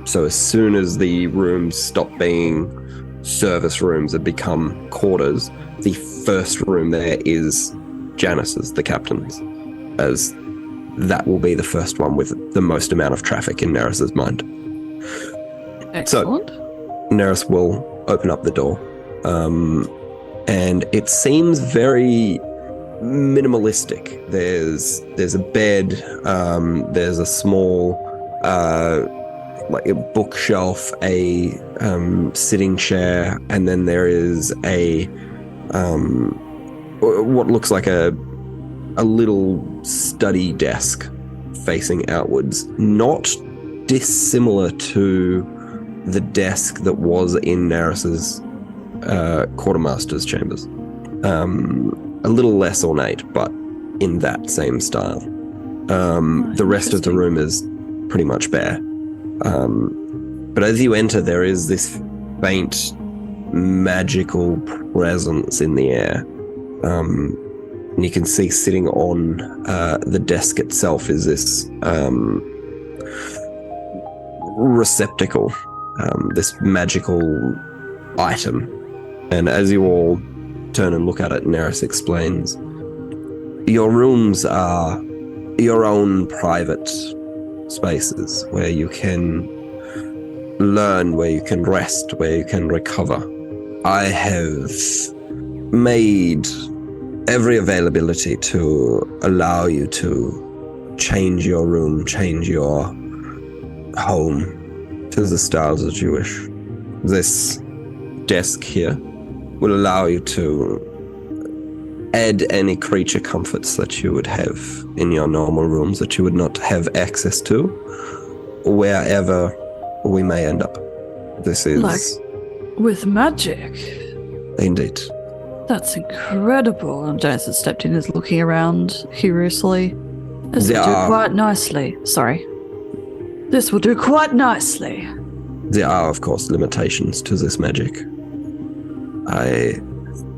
So as soon as the rooms stop being service rooms and become quarters, the first room there is Janice's, the captain's, as that will be the first one with the most amount of traffic in Neris's mind.
Excellent.
So Neris will open up the door, and it seems very minimalistic. There's a bed, there's a small like a bookshelf, a sitting chair, and then there is a what looks like a little study desk facing outwards, not dissimilar to the desk that was in Neris's quartermaster's chambers. A little less ornate, but in that same style. The rest of the room is pretty much bare. But as you enter, there is this faint magical presence in the air. And you can see sitting on the desk itself is this receptacle, this magical item. And as you all turn and look at it, Neris explains, your rooms are your own private spaces where you can learn, where you can rest, where you can recover. I have made every availability to allow you to change your room, change your home to the styles that you wish. This desk here will allow you to add any creature comforts that you would have in your normal rooms that you would not have access to wherever we may end up. This is...
Like, with magic?
Indeed.
That's incredible. And Janice has stepped in and is looking around curiously. This will do quite nicely. Sorry. This will do quite nicely.
There are, of course, limitations to this magic. I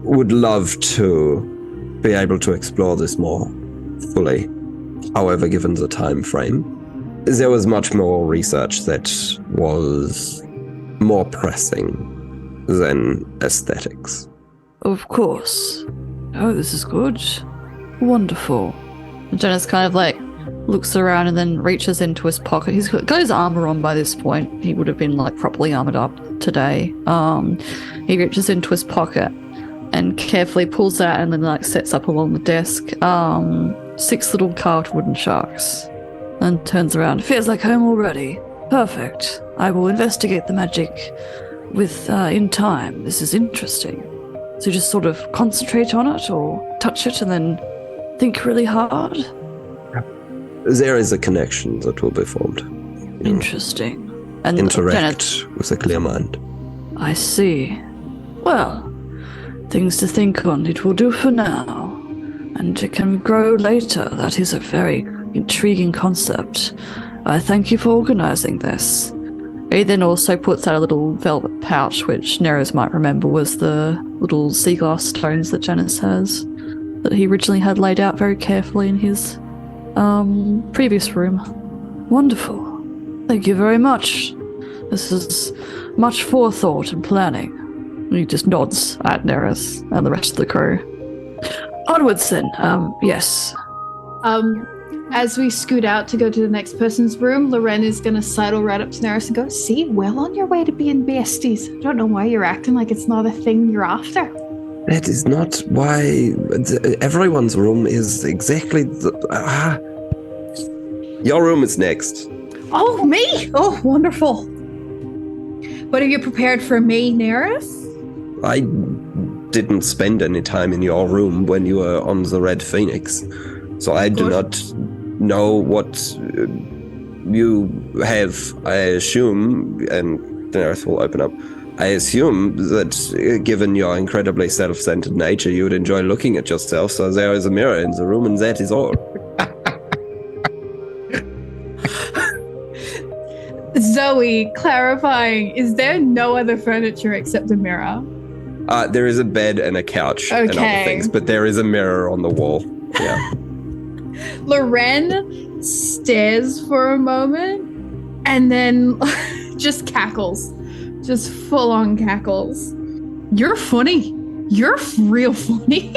would love to be able to explore this more fully. However, given the time frame, there was much more research that was more pressing than aesthetics.
Of course. Oh, this is good. Wonderful. And Janice kind of like looks around and then reaches into his pocket. He's got his armor on by this point. He would have been like properly armored up today. He reaches into his pocket and carefully pulls out and then like sets up along the desk 6 little carved wooden sharks and turns around. Feels like home already. Perfect. I will investigate the magic with in time. This is interesting. So you just sort of concentrate on it or touch it and then think really hard?
There is a connection that will be formed.
Interesting. And
interact with a clear mind.
I see. Well, things to think on. It will do for now. And it can grow later. That is a very intriguing concept. I thank you for organizing this. He then also puts out a little velvet pouch, which Neros might remember was the little sea glass stones that Janice has, that he originally had laid out very carefully in his previous room. Wonderful. Thank you very much. This is much forethought and planning. He just nods at Neris and the rest of the crew. Onwards then. Yes.
As we scoot out to go to the next person's room, Loren is going to sidle right up to Neris and go, see, well on your way to being besties. I don't know why you're acting like it's not a thing you're after.
That is not why everyone's room is exactly your room is next.
Oh, me? Oh, wonderful. What have you prepared for me, Neris?
I didn't spend any time in your room when you were on the Red Phoenix, so I do not know what you have. I assume, and Daenerys will open up, I assume that given your incredibly self-centered nature, you would enjoy looking at yourself, so there is a mirror in the room and that is all.
Zoe, clarifying, is there no other furniture except a mirror?
There is a bed and a couch and other things, but there is a mirror on the wall. Yeah.
Loren stares for a moment and then just cackles. Just full-on cackles. You're funny. You're real funny.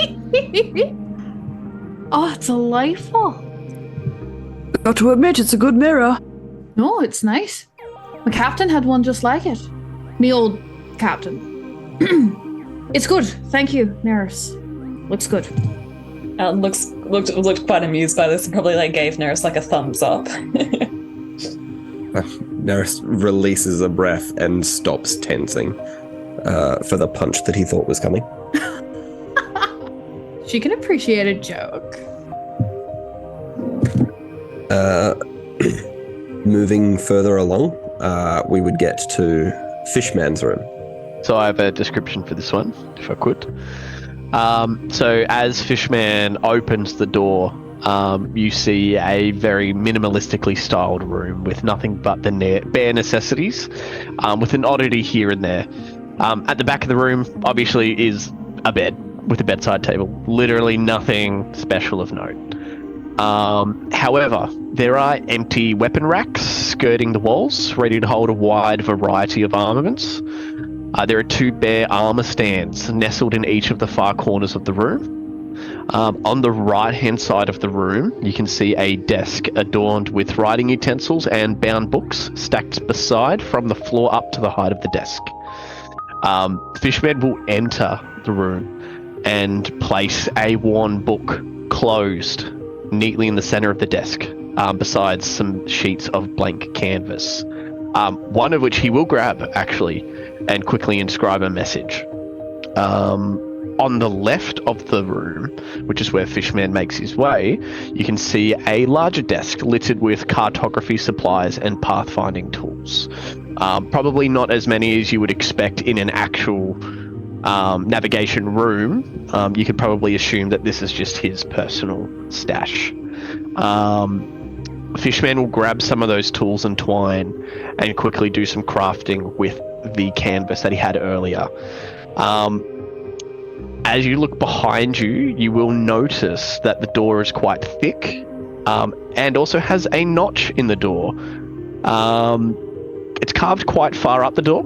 Oh, it's delightful.
Got to admit, it's a good mirror.
No, it's nice. My captain had one just like it. Me old captain. It's good. Thank you, Neris. Looks good.
Alan looked quite amused by this and probably gave Neris a thumbs up.
Neris releases a breath and stops tensing for the punch that he thought was coming.
She can appreciate a joke.
Moving further along, we would get to Fishman's room.
So I have a description for this one, if I could. So as Fishman opens the door, you see a very minimalistically styled room with nothing but the bare necessities, with an oddity here and there. At the back of the room, obviously, is a bed with a bedside table. Literally nothing special of note. However, there are empty weapon racks skirting the walls, ready to hold a wide variety of armaments. There are 2 bare armor stands nestled in each of the far corners of the room. On the right-hand side of the room, you can see a desk adorned with writing utensils and bound books stacked beside from the floor up to the height of the desk. Fishman will enter the room and place a worn book closed neatly in the center of the desk, besides some sheets of blank canvas. One of which he will grab, actually, and quickly inscribe a message. On the left of the room, which is where Fishman makes his way, you can see a larger desk littered with cartography supplies and pathfinding tools. Probably not as many as you would expect in an actual navigation room. You could probably assume that this is just his personal stash. Fishman will grab some of those tools and twine and quickly do some crafting with the canvas that he had earlier. As you look behind you, you will notice that the door is quite thick, and also has a notch in the door. It's carved quite far up the door.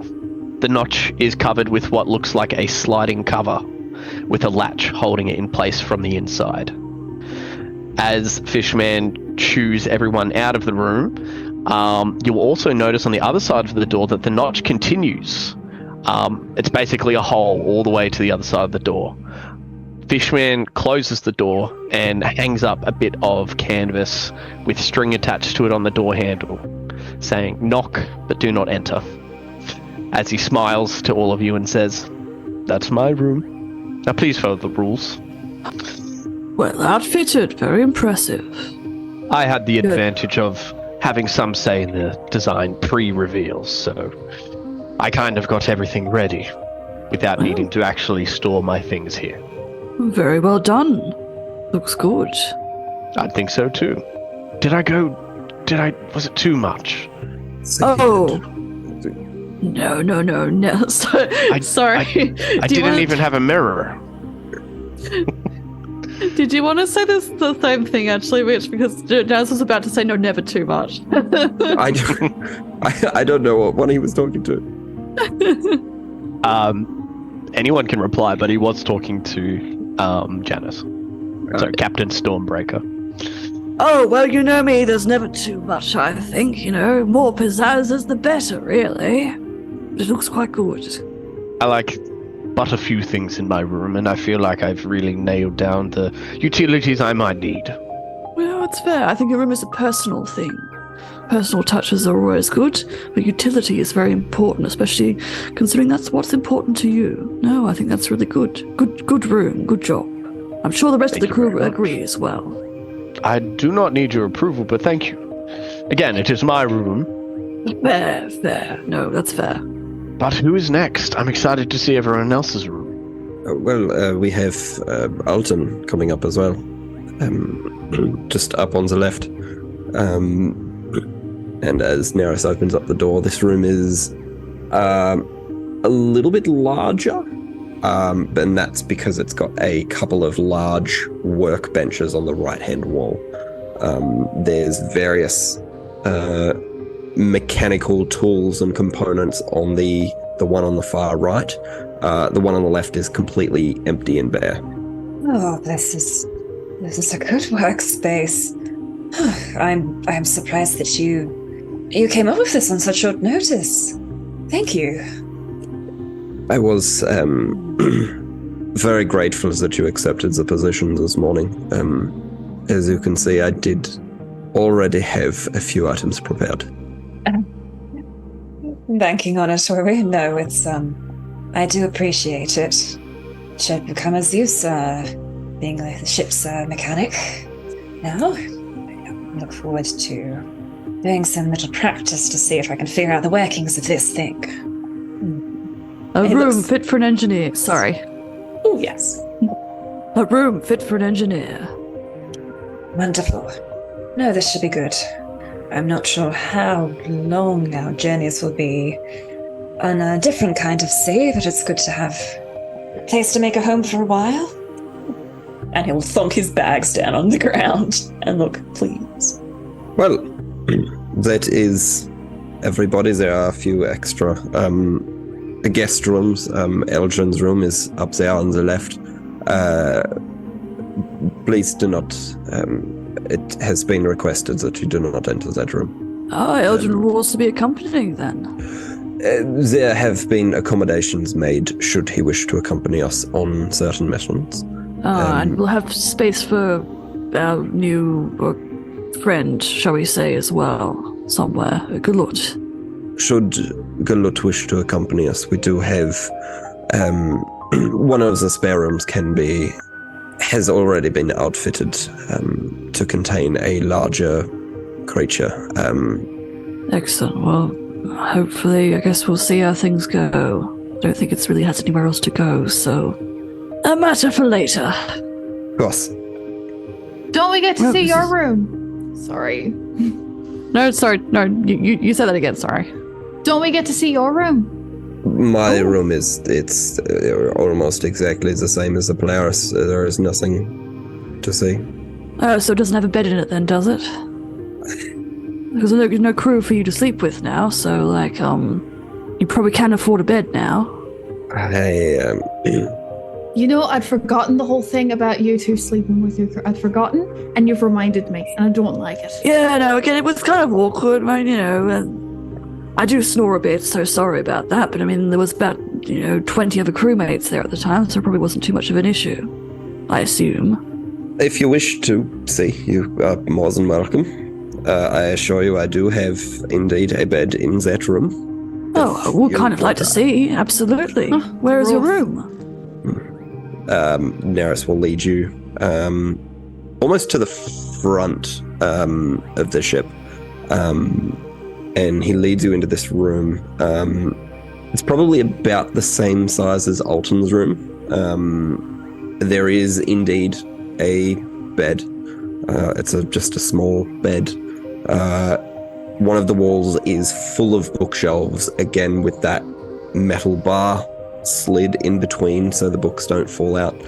The notch is covered with what looks like a sliding cover, with a latch holding it in place from the inside. As Fishman shoos everyone out of the room, you'll also notice on the other side of the door that the notch continues. It's basically a hole all the way to the other side of the door. Fishman closes the door and hangs up a bit of canvas with string attached to it on the door handle, saying, "Knock, but do not enter," as he smiles to all of you and says, "That's my room. Now please follow the rules."
Well outfitted, very impressive.
I had the advantage of having some say in the design pre-reveals, so I kind of got everything ready without needing to actually store my things here.
Very well done. Looks good.
I think so too. Was it too much?
Oh. No. Sorry.
I didn't even have a mirror.
Did you want to say the same thing, actually, Rich? Because Jazz was about to say no, never too much.
I don't know what one he was talking to.
Anyone can reply, but he was talking to Janice. So Captain Stormbreaker.
Oh, well, you know me, there's never too much, I think. More pizzazz is the better, really. It looks quite good.
I like but a few things in my room, and I feel like I've really nailed down the utilities I might need.
Well, it's fair. I think your room is a personal thing. Personal touches are always good, but utility is very important, especially considering that's what's important to you. No, I think that's really good. Good room. Good job. I'm sure the rest of the crew agree as well.
I do not need your approval, but thank you. Again, it is my room.
Fair. No, that's fair.
But who is next? I'm excited to see everyone else's room.
We have Alton coming up as well. Just up on the left. And as Neris opens up the door, this room is a little bit larger. And that's because it's got a couple of large workbenches on the right-hand wall. There's various mechanical tools and components on the one on the far right. The one on the left is completely empty and bare.
Oh, this is a good workspace. I'm surprised that you came up with this on such short notice. Thank you.
I was very grateful that you accepted the position this morning. As you can see, I did already have a few items prepared.
Banking on it, were we? No, it's I do appreciate it. Should come as use, being the ship's mechanic. Now, I look forward to doing some little practice to see if I can figure out the workings of this thing.
A room fit for an engineer. Sorry.
Oh, yes.
A room fit for an engineer.
Wonderful. No, this should be good. I'm not sure how long our journeys will be on a different kind of sea, but it's good to have a place to make a home for a while. And he'll thunk his bags down on the ground and look pleased.
Well, that is everybody. There are a few extra guest rooms. Elgin's room is up there on the left. Please do not... it has been requested that you do not enter that room.
Elgin will also be accompanying then.
There have been accommodations made should he wish to accompany us on certain missions.
And we'll have space for our new friend, shall we say, as well, somewhere. Galut.
Should Galut wish to accompany us, we do have one of the spare rooms has already been outfitted to contain a larger creature.
Excellent. Well, hopefully, I guess we'll see how things go. I don't think it really has anywhere else to go, so a matter for later.
Of course.
Don't we get to see your room? Sorry.
No, sorry. No, you said that again. Sorry.
Don't we get to see your room?
My room it's almost exactly the same as the Polaris. There is nothing to see.
Oh, so it doesn't have a bed in it then, does it? Because there's no crew for you to sleep with now, so you probably can't afford a bed now.
You know, I'd forgotten the whole thing about you two sleeping with your crew. I'd forgotten, and you've reminded me, and I don't like it.
Yeah, no, again, it was kind of awkward, right? I do snore a bit, so sorry about that, but I mean, there was about, 20 other crewmates there at the time, so it probably wasn't too much of an issue, I assume.
If you wish to see, you are more than welcome. I assure you I do have, indeed, a bed in that room.
Oh, I would kind of like to see, absolutely. Where is your room?
Neris will lead you almost to the front of the ship. And he leads you into this room. It's probably about the same size as Alton's room. There is indeed a bed. It's just a small bed. One of the walls is full of bookshelves, again with that metal bar slid in between so the books don't fall out.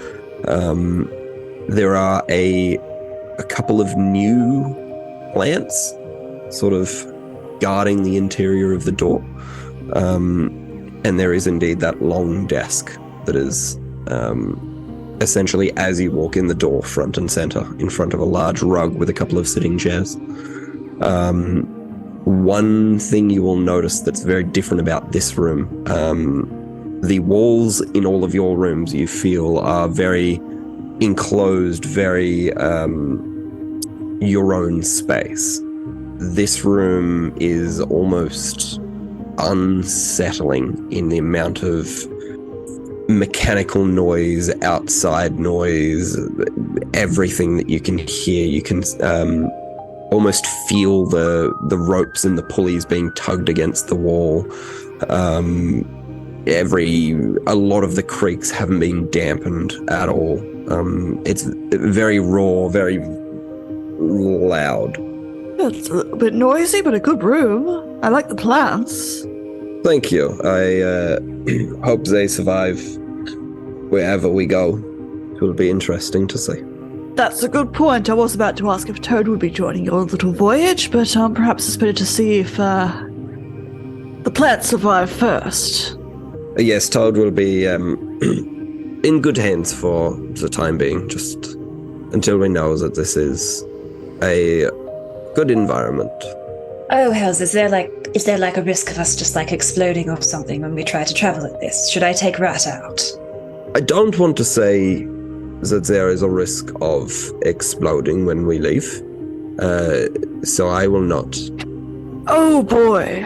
There are a couple of new plants sort of guarding the interior of the door. And there is indeed that long desk that is essentially as you walk in the door, front and center, in front of a large rug with a couple of sitting chairs. One thing you will notice that's very different about this room, the walls in all of your rooms you feel are very enclosed, very your own space. This room is almost unsettling in the amount of mechanical noise, outside noise, everything that you can hear. You can almost feel the ropes and the pulleys being tugged against the wall. A lot of the creaks haven't been dampened at all. It's very raw, very loud.
It's a bit noisy, but a good room. I like the plants.
Thank you. I hope they survive wherever we go. It will be interesting to see.
That's a good point. I was about to ask if Toad would be joining your little voyage, but perhaps it's better to see if the plants survive first.
Yes, Toad will be in good hands for the time being, just until we know that this is a good environment.
Oh, hells, is there like a risk of us just like exploding or something when we try to travel like this? Should I take Rat out?
I don't want to say that there is a risk of exploding when we leave, so I will not.
Oh boy.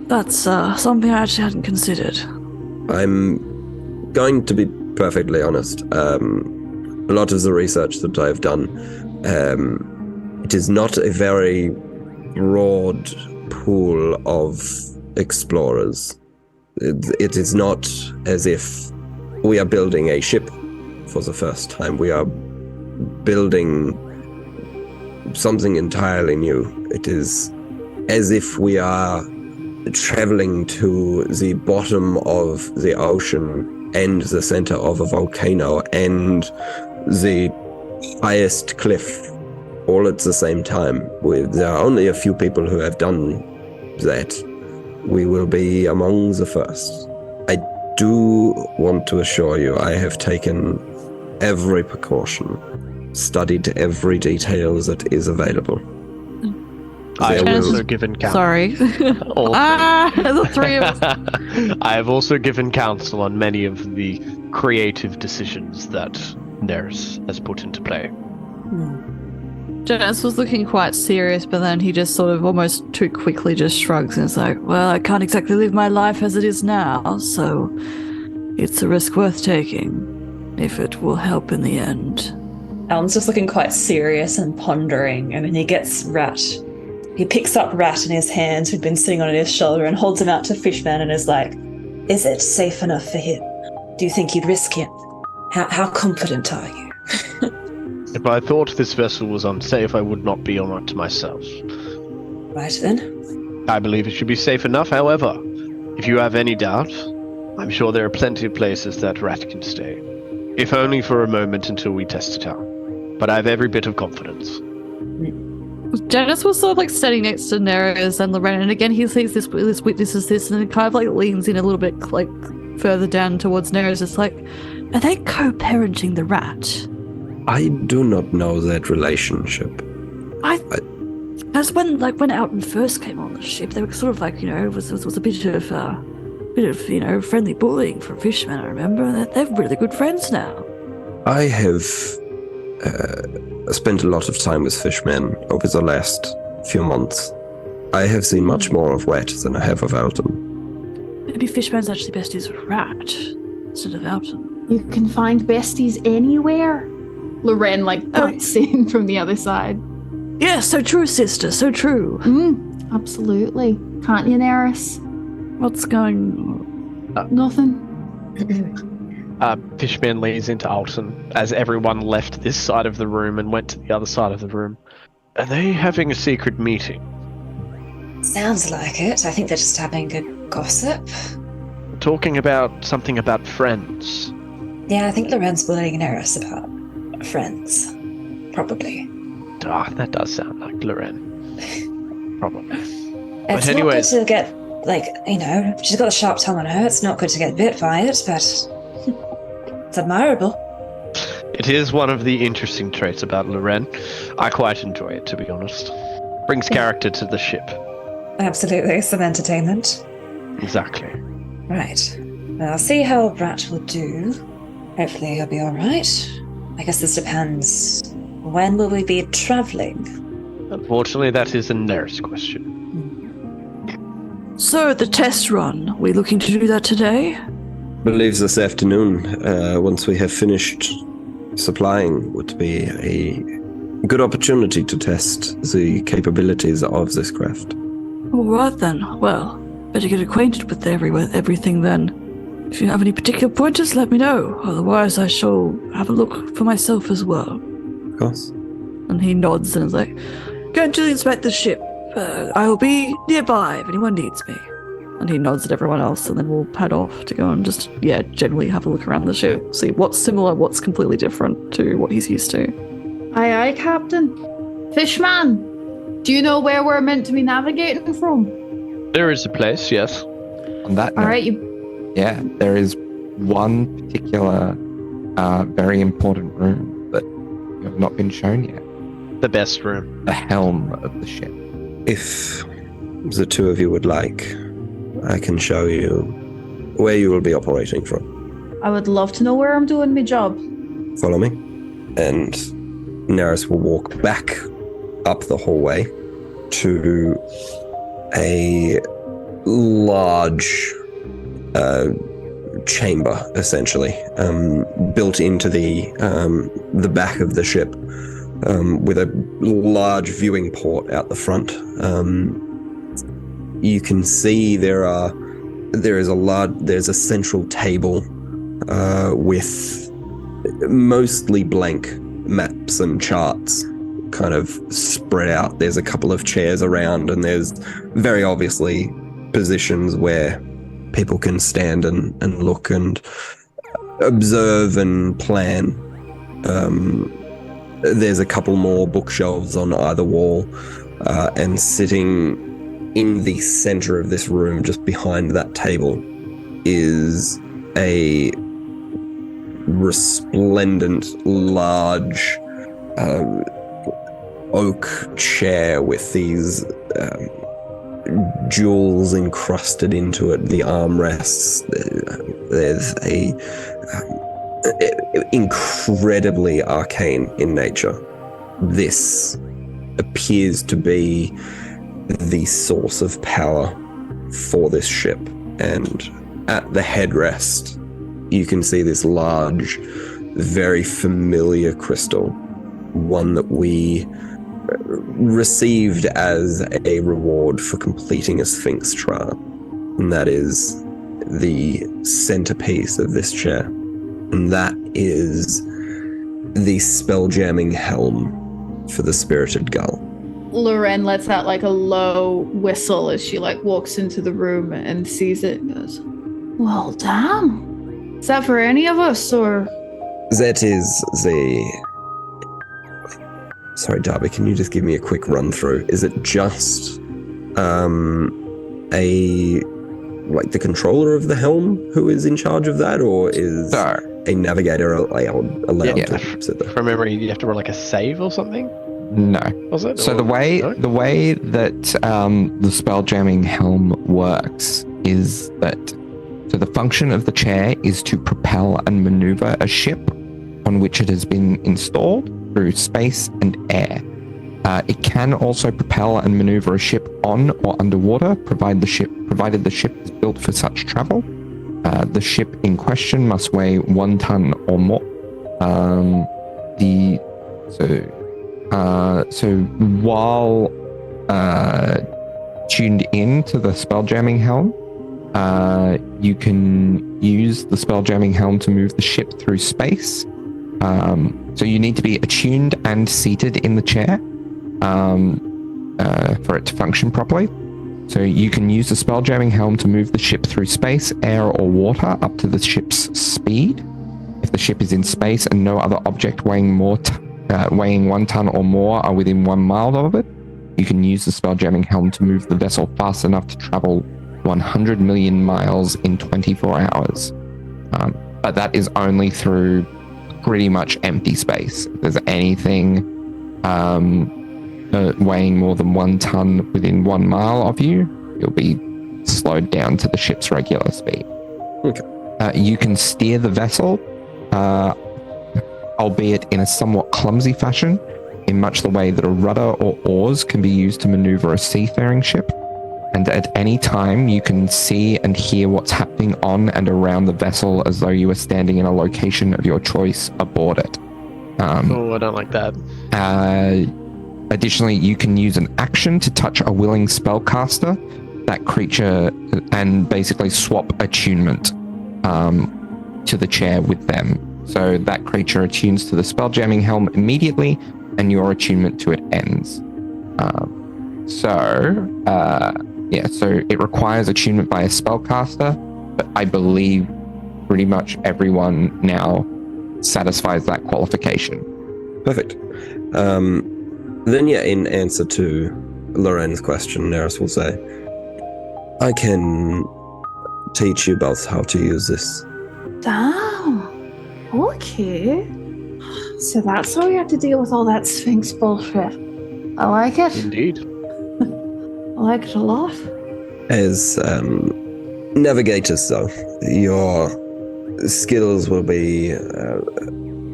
That's something I actually hadn't considered.
I'm going to be perfectly honest. A lot of the research that I've done, it is not a very broad pool of explorers. It is not as if we are building a ship for the first time. We are building something entirely new. It is as if we are traveling to the bottom of the ocean and the center of a volcano and the highest cliff all at the same time. There are only a few people who have done that. We will be among the first. I do want to assure you I have taken every precaution, studied every detail that is available.
I have also given counsel.
Sorry. The three of us.
I have also given counsel on many of the creative decisions that Neris has put into play.
Janice was looking quite serious, but then he just sort of almost too quickly just shrugs and is like, well, I can't exactly live my life as it is now, so it's a risk worth taking, if it will help in the end.
Alan's just looking quite serious and pondering, and then he gets Rat. He picks up Rat in his hands, who'd been sitting on his shoulder, and holds him out to Fishman and is like, is it safe enough for him? Do you think you'd risk him? How confident are you?
If I thought this vessel was unsafe, I would not be on it to myself.
Right then.
I believe it should be safe enough. However, if you have any doubt, I'm sure there are plenty of places that Rat can stay. If only for a moment until we test it out. But I have every bit of confidence.
Janice was sort of like standing next to Neris and Loren, and again he sees this witnesses this, and it kind of like leans in a little bit like further down towards Neris. It's like, are they co-parenting the rat?
I do not know that relationship.
That's when Alton first came on the ship, they were sort of like, it was a bit of friendly bullying for Fishman. I remember they're really good friends now.
I have spent a lot of time with Fishman over the last few months. I have seen much more of Wet than I have of Alton.
Maybe Fishman's actually besties with Rat instead of Alton.
You can find besties anywhere. Loren butts in from the other side.
Yeah, so true, sister, so true.
Absolutely. Can't you, Neris?
What's going on?
Nothing.
Fishman leans into Alton as everyone left this side of the room and went to the other side of the room. Are they having a secret meeting?
Sounds like it. I think they're just having a gossip.
Talking about something about friends.
Yeah, I think Loren's bullying Neris about. friends, probably.
That does sound like Loren. Probably.
It's
anyways-
not good to get, she's got a sharp tongue on her. It's not good to get bit by it, but it's admirable.
It is one of the interesting traits about Loren. I quite enjoy it, to be honest. Brings character to the ship.
Absolutely, some entertainment.
Exactly.
Right. Well, I'll see how Brat will do. Hopefully he'll be alright. I guess this depends. When will we be traveling?
Unfortunately, that is a nurse question.
So, the test run, we looking to do that today?
Believes this afternoon, once we have finished supplying, would be a good opportunity to test the capabilities of this craft.
All right then. Well, better get acquainted with everything then. If you have any particular pointers, let me know. Otherwise, I shall have a look for myself as well.
Of course.
And he nods and is like, going to inspect the ship. I will be nearby if anyone needs me. And he nods at everyone else, and then we'll pad off to go and just, generally have a look around the ship. See what's similar, what's completely different to what he's used to.
Aye, aye, Captain. Fishman, do you know where we're meant to be navigating from?
There is a place, yes.
On that note,
All right,
there is one particular very important room that you have not been shown yet.
The best room.
The helm of the ship.
If the two of you would like, I can show you where you will be operating from.
I would love to know where I'm doing my job.
Follow me. And Naris will walk back up the hallway to a large chamber, essentially, built into the back of the ship, with a large viewing port out the front. You can see there's a central table with mostly blank maps and charts kind of spread out. There's a couple of chairs around, and there's very obviously positions where people can stand and look and observe and plan. There's a couple more bookshelves on either wall, and sitting in the center of this room, just behind that table, is a resplendent, large oak chair with these jewels encrusted into it, the armrests. There's a incredibly arcane in nature. This appears to be the source of power for this ship, and at the headrest you can see this large, very familiar crystal, one that we received as a reward for completing a Sphinx trial, and that is the centerpiece of this chair, and that is the spell-jamming helm for the spirited gull.
Loren lets out like a low whistle as she walks into the room and sees it and goes, well, damn. Is that for any of us, or?
That is the... Sorry, Darby, can you just give me a quick run through? Is it just the controller of the helm who is in charge of that, or is a navigator allowed to sit there?
From memory, you have to run a save or something?
No.
Was it?
So the way that the spell jamming helm works is that the function of the chair is to propel and maneuver a ship on which it has been installed through space and air. It can also propel and maneuver a ship on or underwater, provided the ship is built for such travel. The ship in question must weigh 1 ton or more. So while tuned in to the spelljamming helm, you can use the spelljamming helm to move the ship through space. So you need to be attuned and seated in the chair for it to function properly. So you can use the spelljamming helm to move the ship through space, air, or water up to the ship's speed. If the ship is in space and no other object weighing 1 ton or more are within 1 mile of it, you can use the spell-jamming helm to move the vessel fast enough to travel 100 million miles in 24 hours. But that is only through pretty much empty space. If there's anything weighing more than 1 ton within 1 mile of you, you'll be slowed down to the ship's regular speed.
Okay.
You can steer the vessel, albeit in a somewhat clumsy fashion, in much the way that a rudder or oars can be used to maneuver a seafaring ship. And at any time, you can see and hear what's happening on and around the vessel as though you were standing in a location of your choice aboard it.
I don't like that.
Additionally, you can use an action to touch a willing spellcaster, that creature, and basically swap attunement to the chair with them. So that creature attunes to the spell-jamming helm immediately, and your attunement to it ends. So it requires attunement by a spellcaster, but I believe pretty much everyone now satisfies that qualification.
Perfect. Then, in answer to Loren's question, Neris will say, I can teach you both how to use this.
Damn. Okay. So that's how we have to deal with all that Sphinx bullshit. I like it.
Indeed.
I like it a lot.
As navigators, though, your skills will be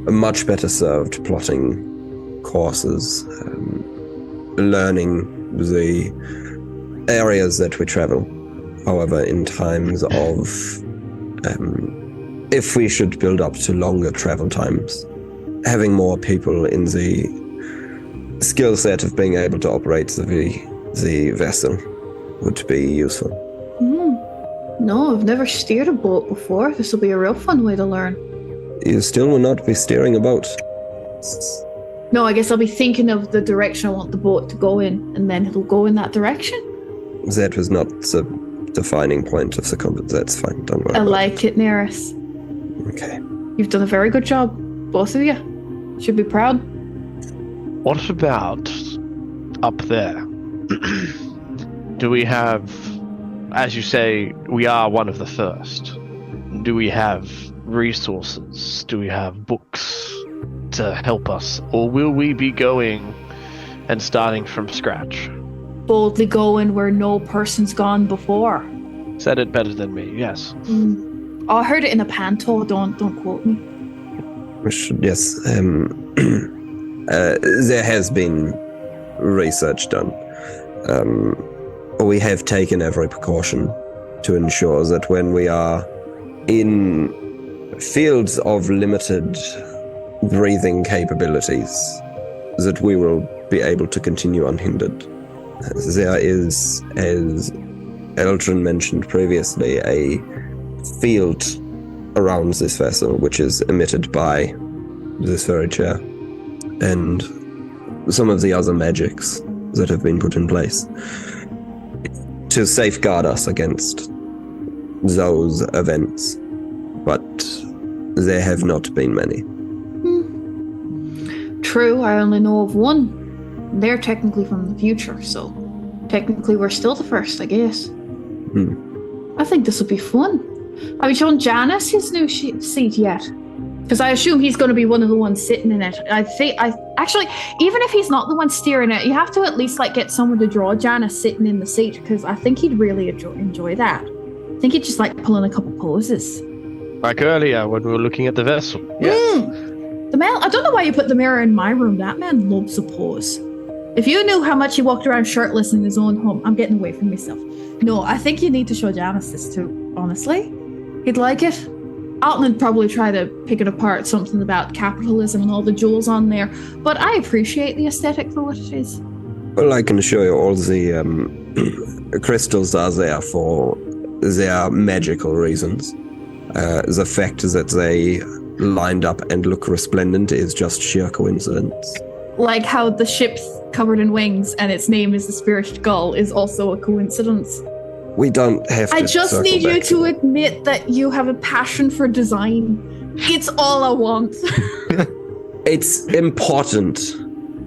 much better served plotting courses, learning the areas that we travel. However, in times of, if we should build up to longer travel times, having more people in the skill set of being able to operate the vessel would be useful.
No, I've never steered a boat before. This will be a real fun way to learn.
You still will not be steering a boat.
No, I guess I'll be thinking of the direction I want the boat to go in, and then it'll go in that direction.
That was not the defining point of the combat. That's fine, don't worry
I
about
like it, Neris.
Okay.
You've done a very good job, both of you. Should be proud.
What about up there? Do we have, as you say, we are one of the first. Do we have resources? Do we have books to help us? Or will we be going and starting from scratch?
Boldly going where no person's gone before.
Said it better than me, yes.
Oh, I heard it in a panto, don't quote me.
Yes. There has been research done. We have taken every precaution to ensure that when we are in fields of limited breathing capabilities, that we will be able to continue unhindered. There is, as Eldrin mentioned previously, a field around this vessel which is emitted by this very chair and some of the other magics that have been put in place to safeguard us against those events, but there have not been many.
True, I only know of one. They're technically from the future, so technically we're still the first, I guess. I think this will be fun. Have you shown Janice his new seat yet? Because I assume he's going to be one of the ones sitting in it. Actually, even if he's not the one steering it, you have to at least get someone to draw Janice sitting in the seat, because I think he'd really enjoy that. I think he'd just like pulling a couple poses.
Like earlier when we were looking at the vessel. Yes.
The man, I don't know why you put the mirror in my room. That man loves a pose. If you knew how much he walked around shirtless in his own home, I'm getting away from myself. No, I think you need to show Janice this too, honestly. He'd like it. Alton would probably try to pick it apart, something about capitalism and all the jewels on there, but I appreciate the aesthetic for what it is.
Well, I can show you all the crystals are there for their magical reasons. The fact that they lined up and look resplendent is just sheer coincidence.
Like how the ship's covered in wings and its name is the Spirit Gull is also a coincidence.
We don't have to.
I just need you to admit that you have a passion for design. It's all I want.
It's important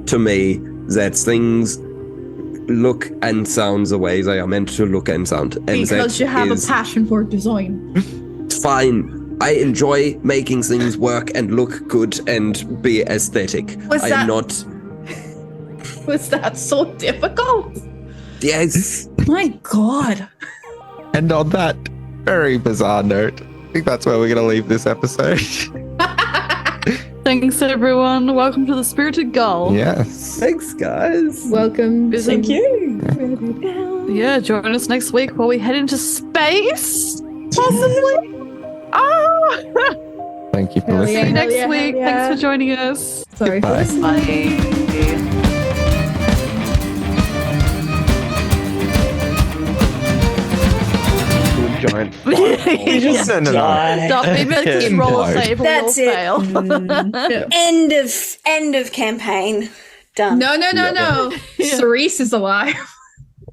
to me that things look and sound the way they are meant to look and sound. And
Because you have a passion for design.
It's fine. I enjoy making things work and look good and be aesthetic.
Was
I'm
that-
not.
Was that so difficult?
Yes.
My God.
And on that very bizarre note, I think that's where we're going to leave this episode.
Thanks, everyone. Welcome to the Spirited Gull.
Yes.
Thanks, guys.
Welcome.
Thank you.
Yeah, join us next week while we head into space. Possibly.
Thank you for
Hell
See
listening.
you next
yeah,
week.
hell yeah.
Thanks for joining us.
Sorry for
Bye.
listening.
Bye.
Giant.
You just
No.
die.
Stop being able to roll a
Implode.
save or
That's
we'll
it.
fail.
End of campaign. Done.
No. Cerise is alive.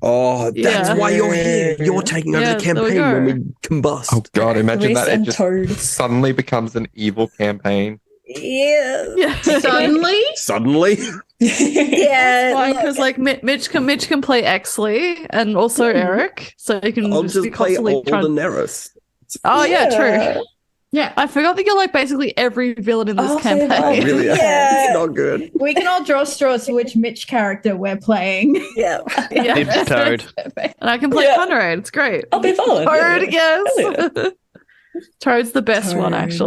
Oh, that's
Yeah.
why you're here. You're taking over
Yeah,
the
there we
campaign when
go.
we combust.
Oh god, imagine
Reese
that. It
and
just
Toad.
suddenly becomes an evil campaign.
Yeah.
Yeah.
Suddenly?
Suddenly?
Yeah.
Because like Mitch can play Exley and also Eric, so you can
I'll
just
just
be
play
constantly
Old
trying.
and Neris.
Oh yeah, true.
Yeah.
I forgot that you're like basically every villain in this
Oh,
campaign.
okay,
Really?
Yeah.
It's not good.
We can all draw straws to which Mitch character we're playing.
Yeah.
Yeah.
Dibs Toad.
And I can play
Yeah.
Conrad. It's great.
I'll be followed.
Toad, yes.
Hell yeah.
Toad's the best one,
Toad.
actually.